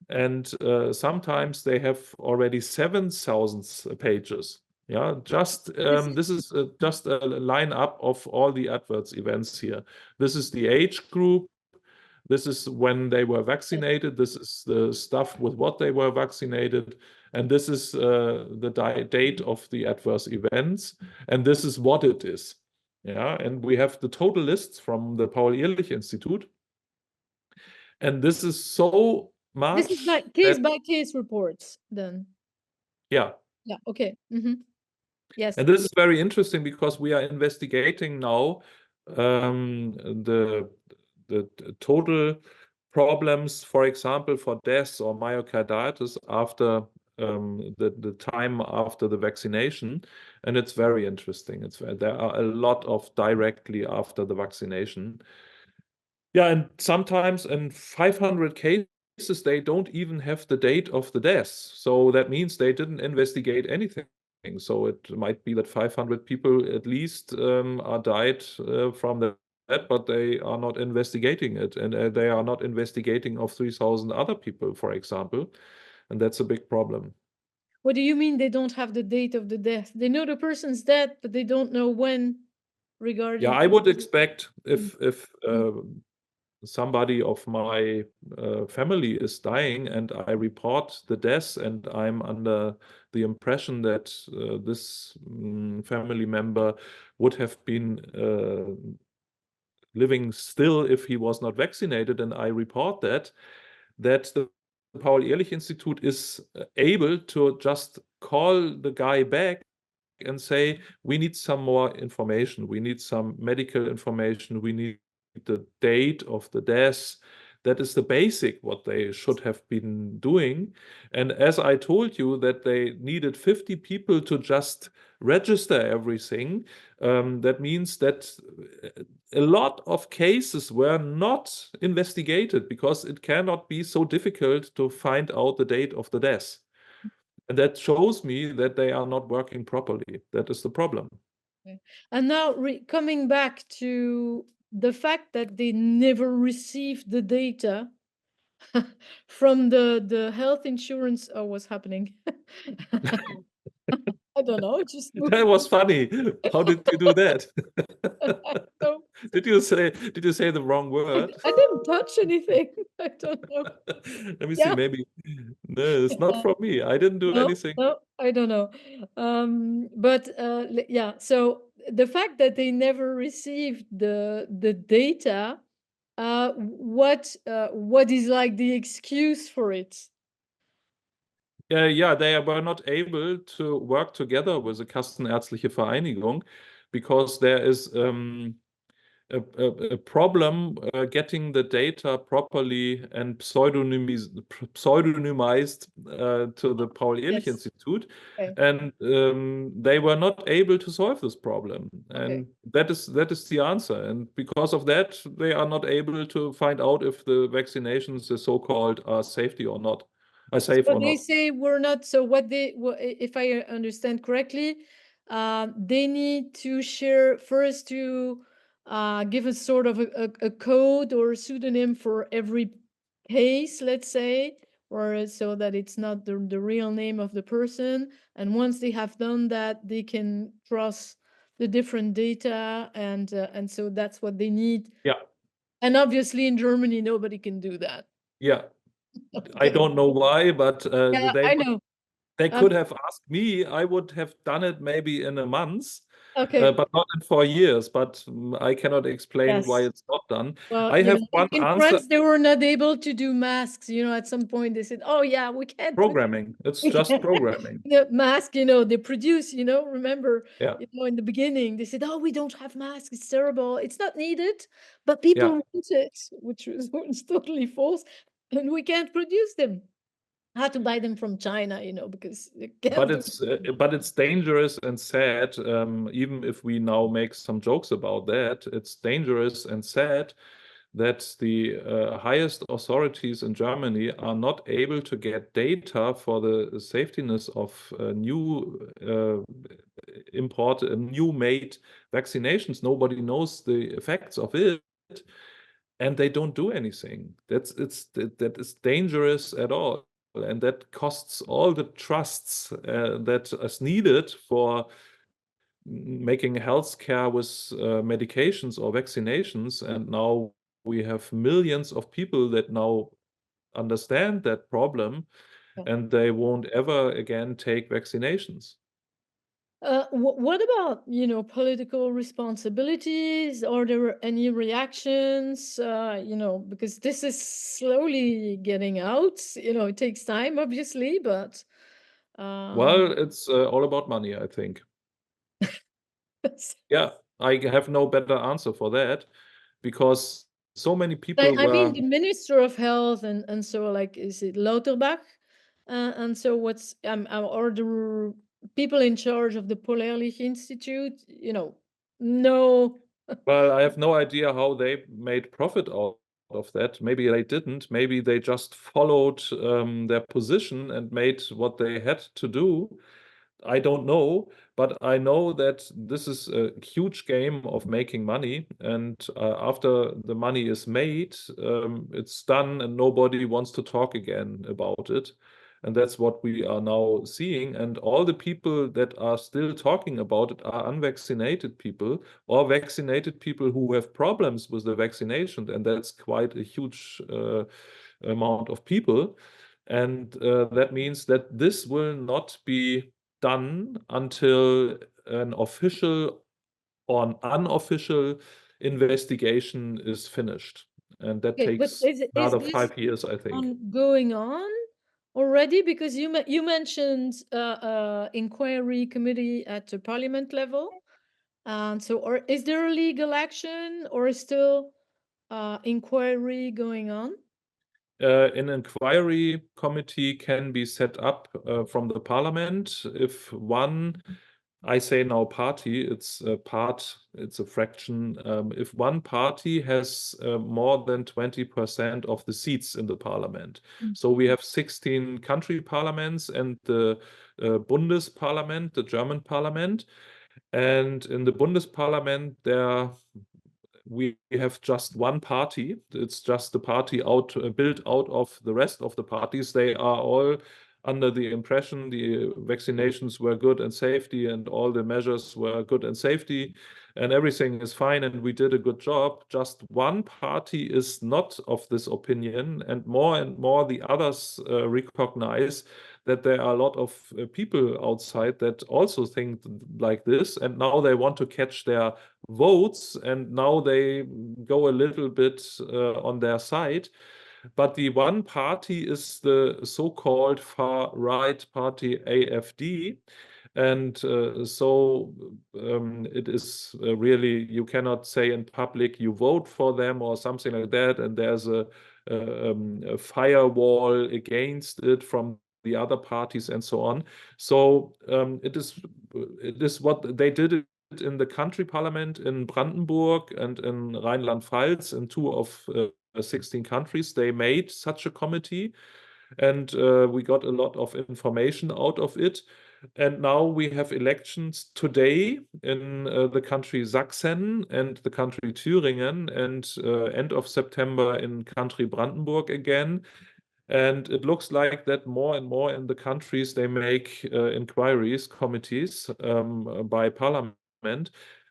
B: And sometimes they have already 7,000 pages. Yeah, just this is just a lineup of all the adverse events here. This is the age group. This is when they were vaccinated. This is the stuff with what they were vaccinated. And this is the date of the adverse events. And this is what it is. Yeah, and we have the total lists from the Paul-Ehrlich-Institut. And this is so much.
A: This is like case by case reports then.
B: Yeah.
A: Yeah, okay. Yes.
B: And this is very interesting because we are investigating now the total problems, for example, for deaths or myocarditis after the time after the vaccination. And it's very interesting. There are a lot of directly after the vaccination. Yeah, and sometimes in 500 cases, they don't even have the date of the death. So that means they didn't investigate anything. So it might be that 500 people at least are died from that, but they are not investigating it. And they are not investigating of 3,000 other people, for example. And that's a big problem.
A: What do you mean they don't have the date of the death? They know the person's dead, but they don't know when
B: Yeah,
A: regarding.
B: I would expect
A: Mm,
B: if
A: mm,
B: somebody of my family is dying and I report the death and I'm under the impression that this family member would have been living still if he was not vaccinated, and I report that, the Paul-Ehrlich-Institut is able to just call the guy back and say, we need some more information, we need some medical information, we need the date of the death. That is the basic what they should have been doing. And as I told you that they needed 50 people to just register everything, that means that a lot of cases were not investigated because it cannot be so difficult to find out the date of the death. And that shows me that they are not working properly. That is the problem.
A: okay. And now coming back to the fact that they never received the data from the health insurance. Oh, what's happening? I don't know. It just moved.
B: That was funny. How did you do that?
A: So
B: Did you say the wrong word?
A: I didn't touch anything. I don't know.
B: Let me see.
A: Yeah.
B: Maybe no, it's not from me. I didn't do
A: No,
B: anything.
A: no, I don't know. But yeah, so the fact that they never received the data, what is like the excuse for it?
B: Yeah, they were not able to work together with the Kassenärztliche Vereinigung because there is a problem getting the data properly and pseudonymized to the
A: Yes.
B: Paul-Ehrlich-Institut,
A: Okay.
B: and they were not able to solve this problem.
A: Okay.
B: And that is the answer. And because of that, they are not able to find out if the vaccinations, the so-called, are safety or not, are safe
A: So
B: or
A: they
B: not.
A: say we're not. So if I understand correctly, they need to share first to give a sort of a code or a pseudonym for every case, let's say, or so that it's not the real name of the person. And once they have done that, they can cross the different data, and so that's what they need.
B: Yeah,
A: And obviously, in Germany, nobody can do that.
B: yeah. I
A: Okay.
B: don't know why, but
A: Yeah, I know.
B: they
A: Um,
B: could have asked me. I would have done it maybe in a month,
A: okay.
B: but not in 4 years. But I cannot explain why
A: Yes.
B: it's not done.
A: Well,
B: I have one
A: in
B: answer:
A: France, they were not able to do masks. At some point they said, "Oh yeah, we can't put
B: programming. It's
A: we
B: just
A: can't
B: programming.
A: mask." They produce. Remember,
B: Yeah,
A: in the beginning they said, "Oh, we don't have masks. It's terrible. It's not needed, but people
B: yeah.
A: want it," which was totally false, and we can't produce them. I had to buy them from China, because they can't do.
B: But it's dangerous and sad. Even if we now make some jokes about that, it's dangerous and sad that the highest authorities in Germany are not able to get data for the safetiness of new made vaccinations. Nobody knows the effects of it, and they don't do anything. That is dangerous at all, and that costs all the trusts that is needed for making healthcare with medications or vaccinations. And now we have millions of people that now understand that problem, and they won't ever again take vaccinations.
A: What about, political responsibilities? Are there any reactions? Because this is slowly getting out. It takes time, obviously, but
B: Well, it's all about money, I think. Yeah, I have no better answer for that because so many
A: I,
B: people
A: I mean,
B: were.
A: the Minister of Health and so, like, is it Lauterbach? And so or the people in charge of the Paul-Ehrlich Institute? No.
B: Well, I have no idea how they made profit out of that. Maybe they didn't. Maybe they just followed their position and made what they had to do. I don't know, but I know that this is a huge game of making money. And after the money is made, it's done and nobody wants to talk again about it. And that's what we are now seeing. And all the people that are still talking about it are unvaccinated people or vaccinated people who have problems with the vaccination. And that's quite a huge amount of people. And that means that this will not be done until an official or an unofficial investigation is finished. And that
A: Okay, but
B: takes
A: is
B: another
A: this
B: 5 years, I think.
A: going on already? Because you mentioned inquiry committee at the parliament level, and so, or is there a legal action, or is still inquiry going on?
B: An inquiry committee can be set up from the parliament if one, I say now party, it's a part, it's a fraction. If one party has more than 20% of the seats in the parliament. So we have 16 country parliaments and the Bundesparlament, the German parliament. And in the Bundesparlament, we have just one party. It's just the party built out of the rest of the parties. They are all under the impression the vaccinations were good and safety and all the measures were good and safety and everything is fine and we did a good job. Just one party is not of this opinion, and more the others recognize that there are a lot of people outside that also think like this, and now they want to catch their votes, and now they go a little bit on their side. But the one party is the so-called far-right party AfD. And it is really, you cannot say in public you vote for them or something like that. And there's a firewall against it from the other parties and so on. So it is what they did it in the country parliament in Brandenburg and in Rhineland-Pfalz, in 2 of 16 countries. They made such a committee, and we got a lot of information out of it. And now we have elections today in the country Sachsen and the country Thüringen, and end of September in country Brandenburg again. And it looks like that more and more in the countries they make inquiries, committees by parliament.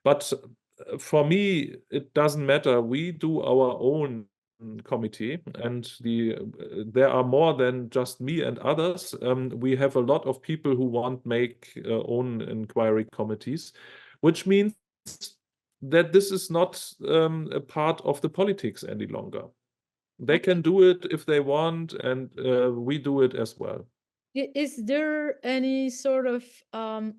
B: But for me, it doesn't matter. We do our own committee, and there are more than just me and others. We have a lot of people who want make own inquiry committees, which means that this is not a part of the politics any longer. They
A: Okay.
B: can do it if they want, and we do it as well.
A: Is there any sort of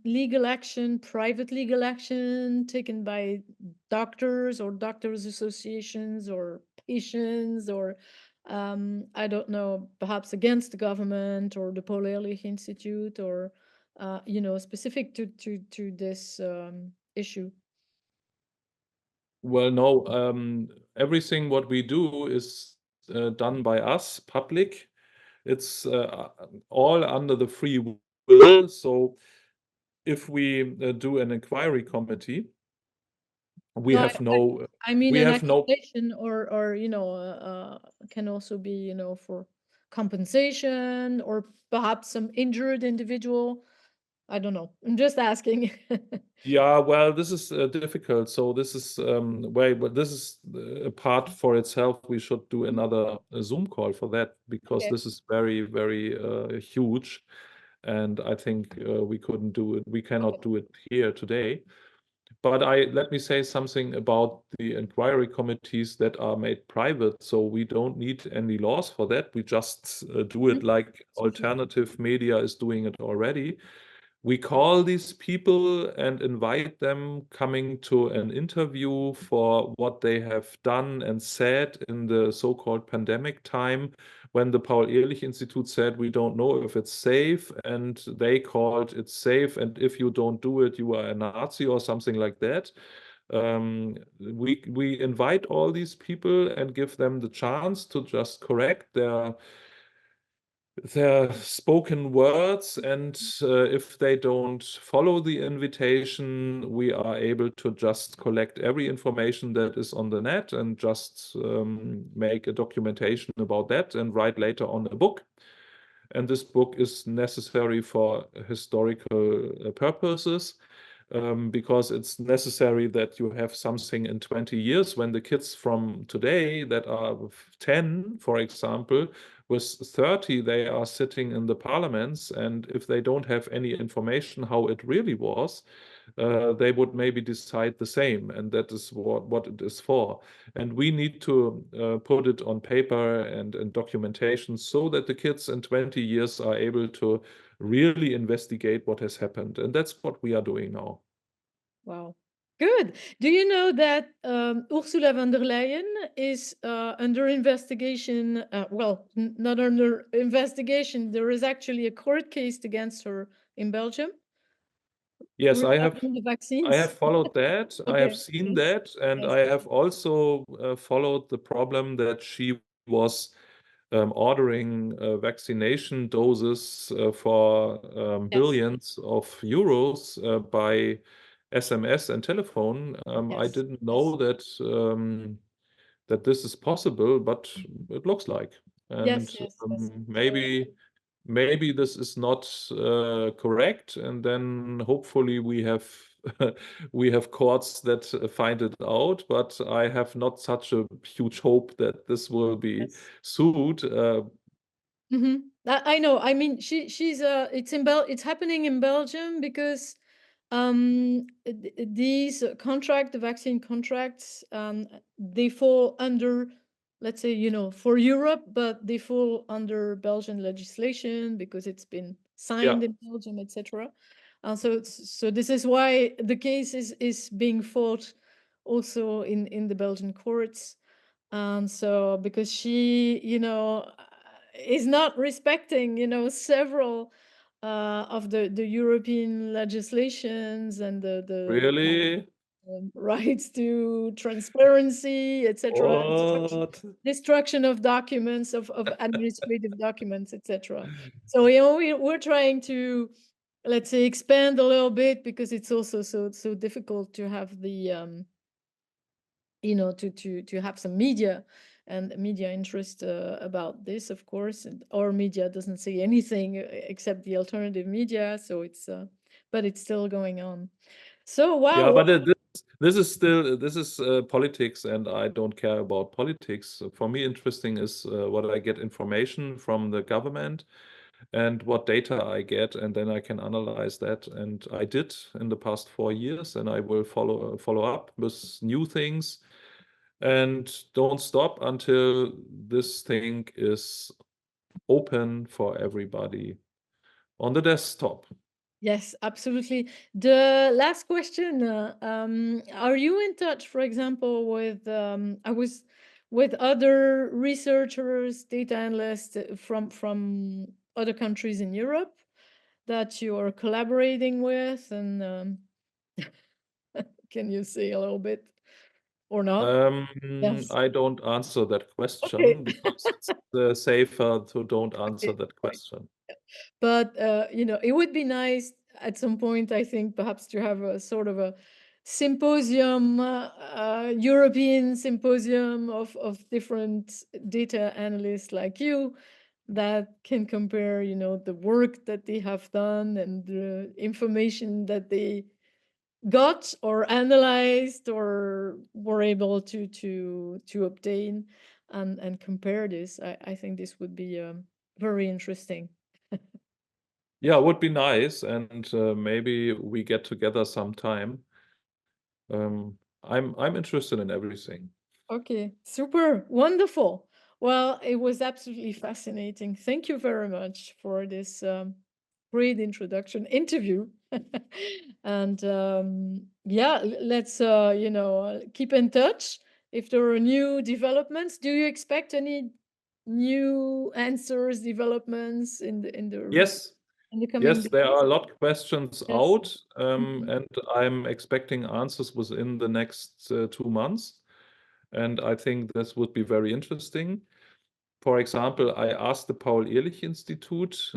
A: legal action, private legal action taken by doctors or doctors' associations or patients or I don't know, perhaps against the government or the Paul Ehrlich Institute or specific to this issue?
B: Well, no, everything what we do is done by us, public. It's all under the free will. So if we do an inquiry committee, we
A: No,
B: have no,
A: I mean
B: we
A: an
B: have no,
A: accusation or can also be for compensation or perhaps some injured individual. I don't know. I'm just asking.
B: yeah, well, this is difficult. So this is but this is a part for itself. We should do another Zoom call for that, because
A: Okay.
B: this is very, very huge. And I think we couldn't do it. We cannot do it here today. But let me say something about the inquiry committees that are made private. So we don't need any laws for that. We just do it like alternative media is doing it already. We call these people and invite them coming to an interview for what they have done and said in the so-called pandemic time, when the Paul Ehrlich Institute said we don't know if it's safe, and they called it safe, and if you don't do it, you are a Nazi or something like that. We invite all these people and give them the chance to just correct their spoken words, and if they don't follow the invitation, we are able to just collect every information that is on the net and just make a documentation about that and write later on a book. and this book is necessary for historical purposes. Because it's necessary that you have something in 20 years when the kids from today that are 10, for example, with 30, they are sitting in the parliaments, and if they don't have any information how it really was, they would maybe decide the same, and that is what it is for. And we need to put it on paper and documentation so that the kids in 20 years are able to really investigate what has happened. And that's what we are doing now.
A: Wow. Good. Do you know that Ursula von der Leyen is under investigation? Well, not under investigation. There is actually a court case against her in Belgium
B: Yes,
A: regarding the
B: I have
A: vaccines.
B: followed that. I have
A: Okay.
B: seen
A: Yes.
B: that, and
A: Yes.
B: I have also followed the problem that she was ordering vaccination doses for
A: Yes.
B: billions of euros by SMS and telephone. I
A: Yes.
B: didn't
A: Yes.
B: know that this is possible, but it looks like. And
A: Yes. Yes. Yes.
B: maybe this is not correct, and then hopefully we have we have courts that find it out. But I have not such a huge hope that this will be
A: Yes.
B: sued.
A: I know. I mean, she's it's happening in Belgium because these the vaccine contracts, they fall under, let's say, for Europe, but they fall under Belgian legislation because it's been
B: Yeah,
A: signed in Belgium, etc. So this is why the case is being fought also in the Belgian courts. And so because she, is not respecting, several of the European legislations and the
B: really?
A: rights to transparency, etc.,
B: What?
A: destruction of documents, of administrative documents, etc. So we're trying to, let's say, expand a little bit because it's also so difficult to have the to have some media and media interest about this, of course. And our media doesn't say anything except the alternative media, so but it's still going on. So
B: Yeah,
A: wow.
B: but this is politics, and I don't care about politics. For me, interesting is what I get information from the government and what data I get, and then I can analyze that. And I did in the past 4 years, and I will follow up with new things, and don't stop until this thing is open for everybody on the desktop.
A: Yes, absolutely. The last question, are you in touch, for example, with with other researchers, data analysts from other countries in Europe that you are collaborating with? And can you say a little bit or not? Yes.
B: I don't answer that
A: Okay.
B: question because it's safer to don't answer
A: Okay.
B: that
A: Fine.
B: question.
A: But it would be nice at some point, I think, perhaps to have a sort of a symposium, European symposium of different data analysts like you that can compare, the work that they have done and the information that they got or analyzed or were able to obtain, and compare this. I think this would be very interesting.
B: Yeah, it would be nice, and maybe we get together sometime. I'm interested in everything.
A: Okay, super, wonderful. Well, it was absolutely fascinating. Thank you very much for this great introduction interview. And yeah, let's keep in touch. If there are new developments, do you expect any new answers, developments
B: Yes,
A: in the coming
B: yes, there
A: days?
B: are a lot of questions
A: Yes.
B: out,
A: Mhm.
B: and I'm expecting answers within the next 2 months. And I think this would be very interesting. For example, I asked the Paul-Ehrlich-Institut,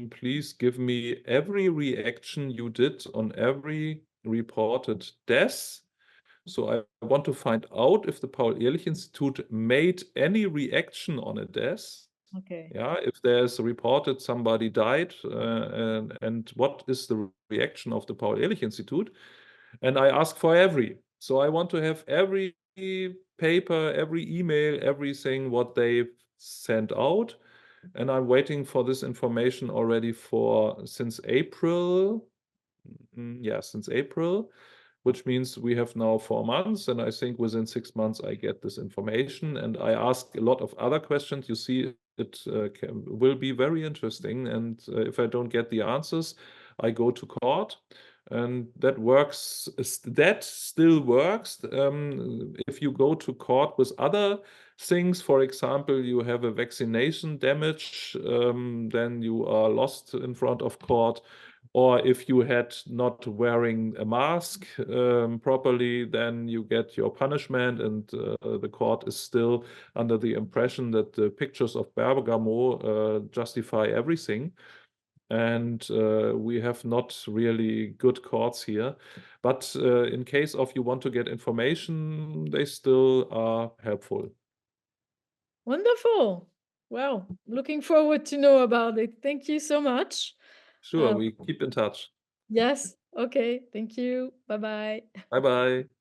B: please give me every reaction you did on every reported death. So I want to find out if the Paul-Ehrlich-Institut made any reaction on a death
A: Okay.
B: Yeah, if there's reported somebody died, and what is the reaction of the Paul-Ehrlich-Institute? And I ask for every. So I want to have every paper, every email, everything what they've sent out. And I'm waiting for this information already for since April. Yeah, since April, which means we have now 4 months, and I think within 6 months I get this information, and I ask a lot of other questions. You see, it will be very interesting, and if I don't get the answers, I go to court, and that works. That still works. If you go to court with other things, for example, you have a vaccination damage, then you are lost in front of court. Or if you had not wearing a mask properly, then you get your punishment, and the court is still under the impression that the pictures of Bergamo justify everything. And we have not really good courts here. But in case of you want to get information, they still are helpful.
A: Wonderful. Well, looking forward to know about it. Thank you so much.
B: Sure,
A: Uh,
B: we keep in touch.
A: yes. Okay. Thank you. Bye bye.
B: Bye bye.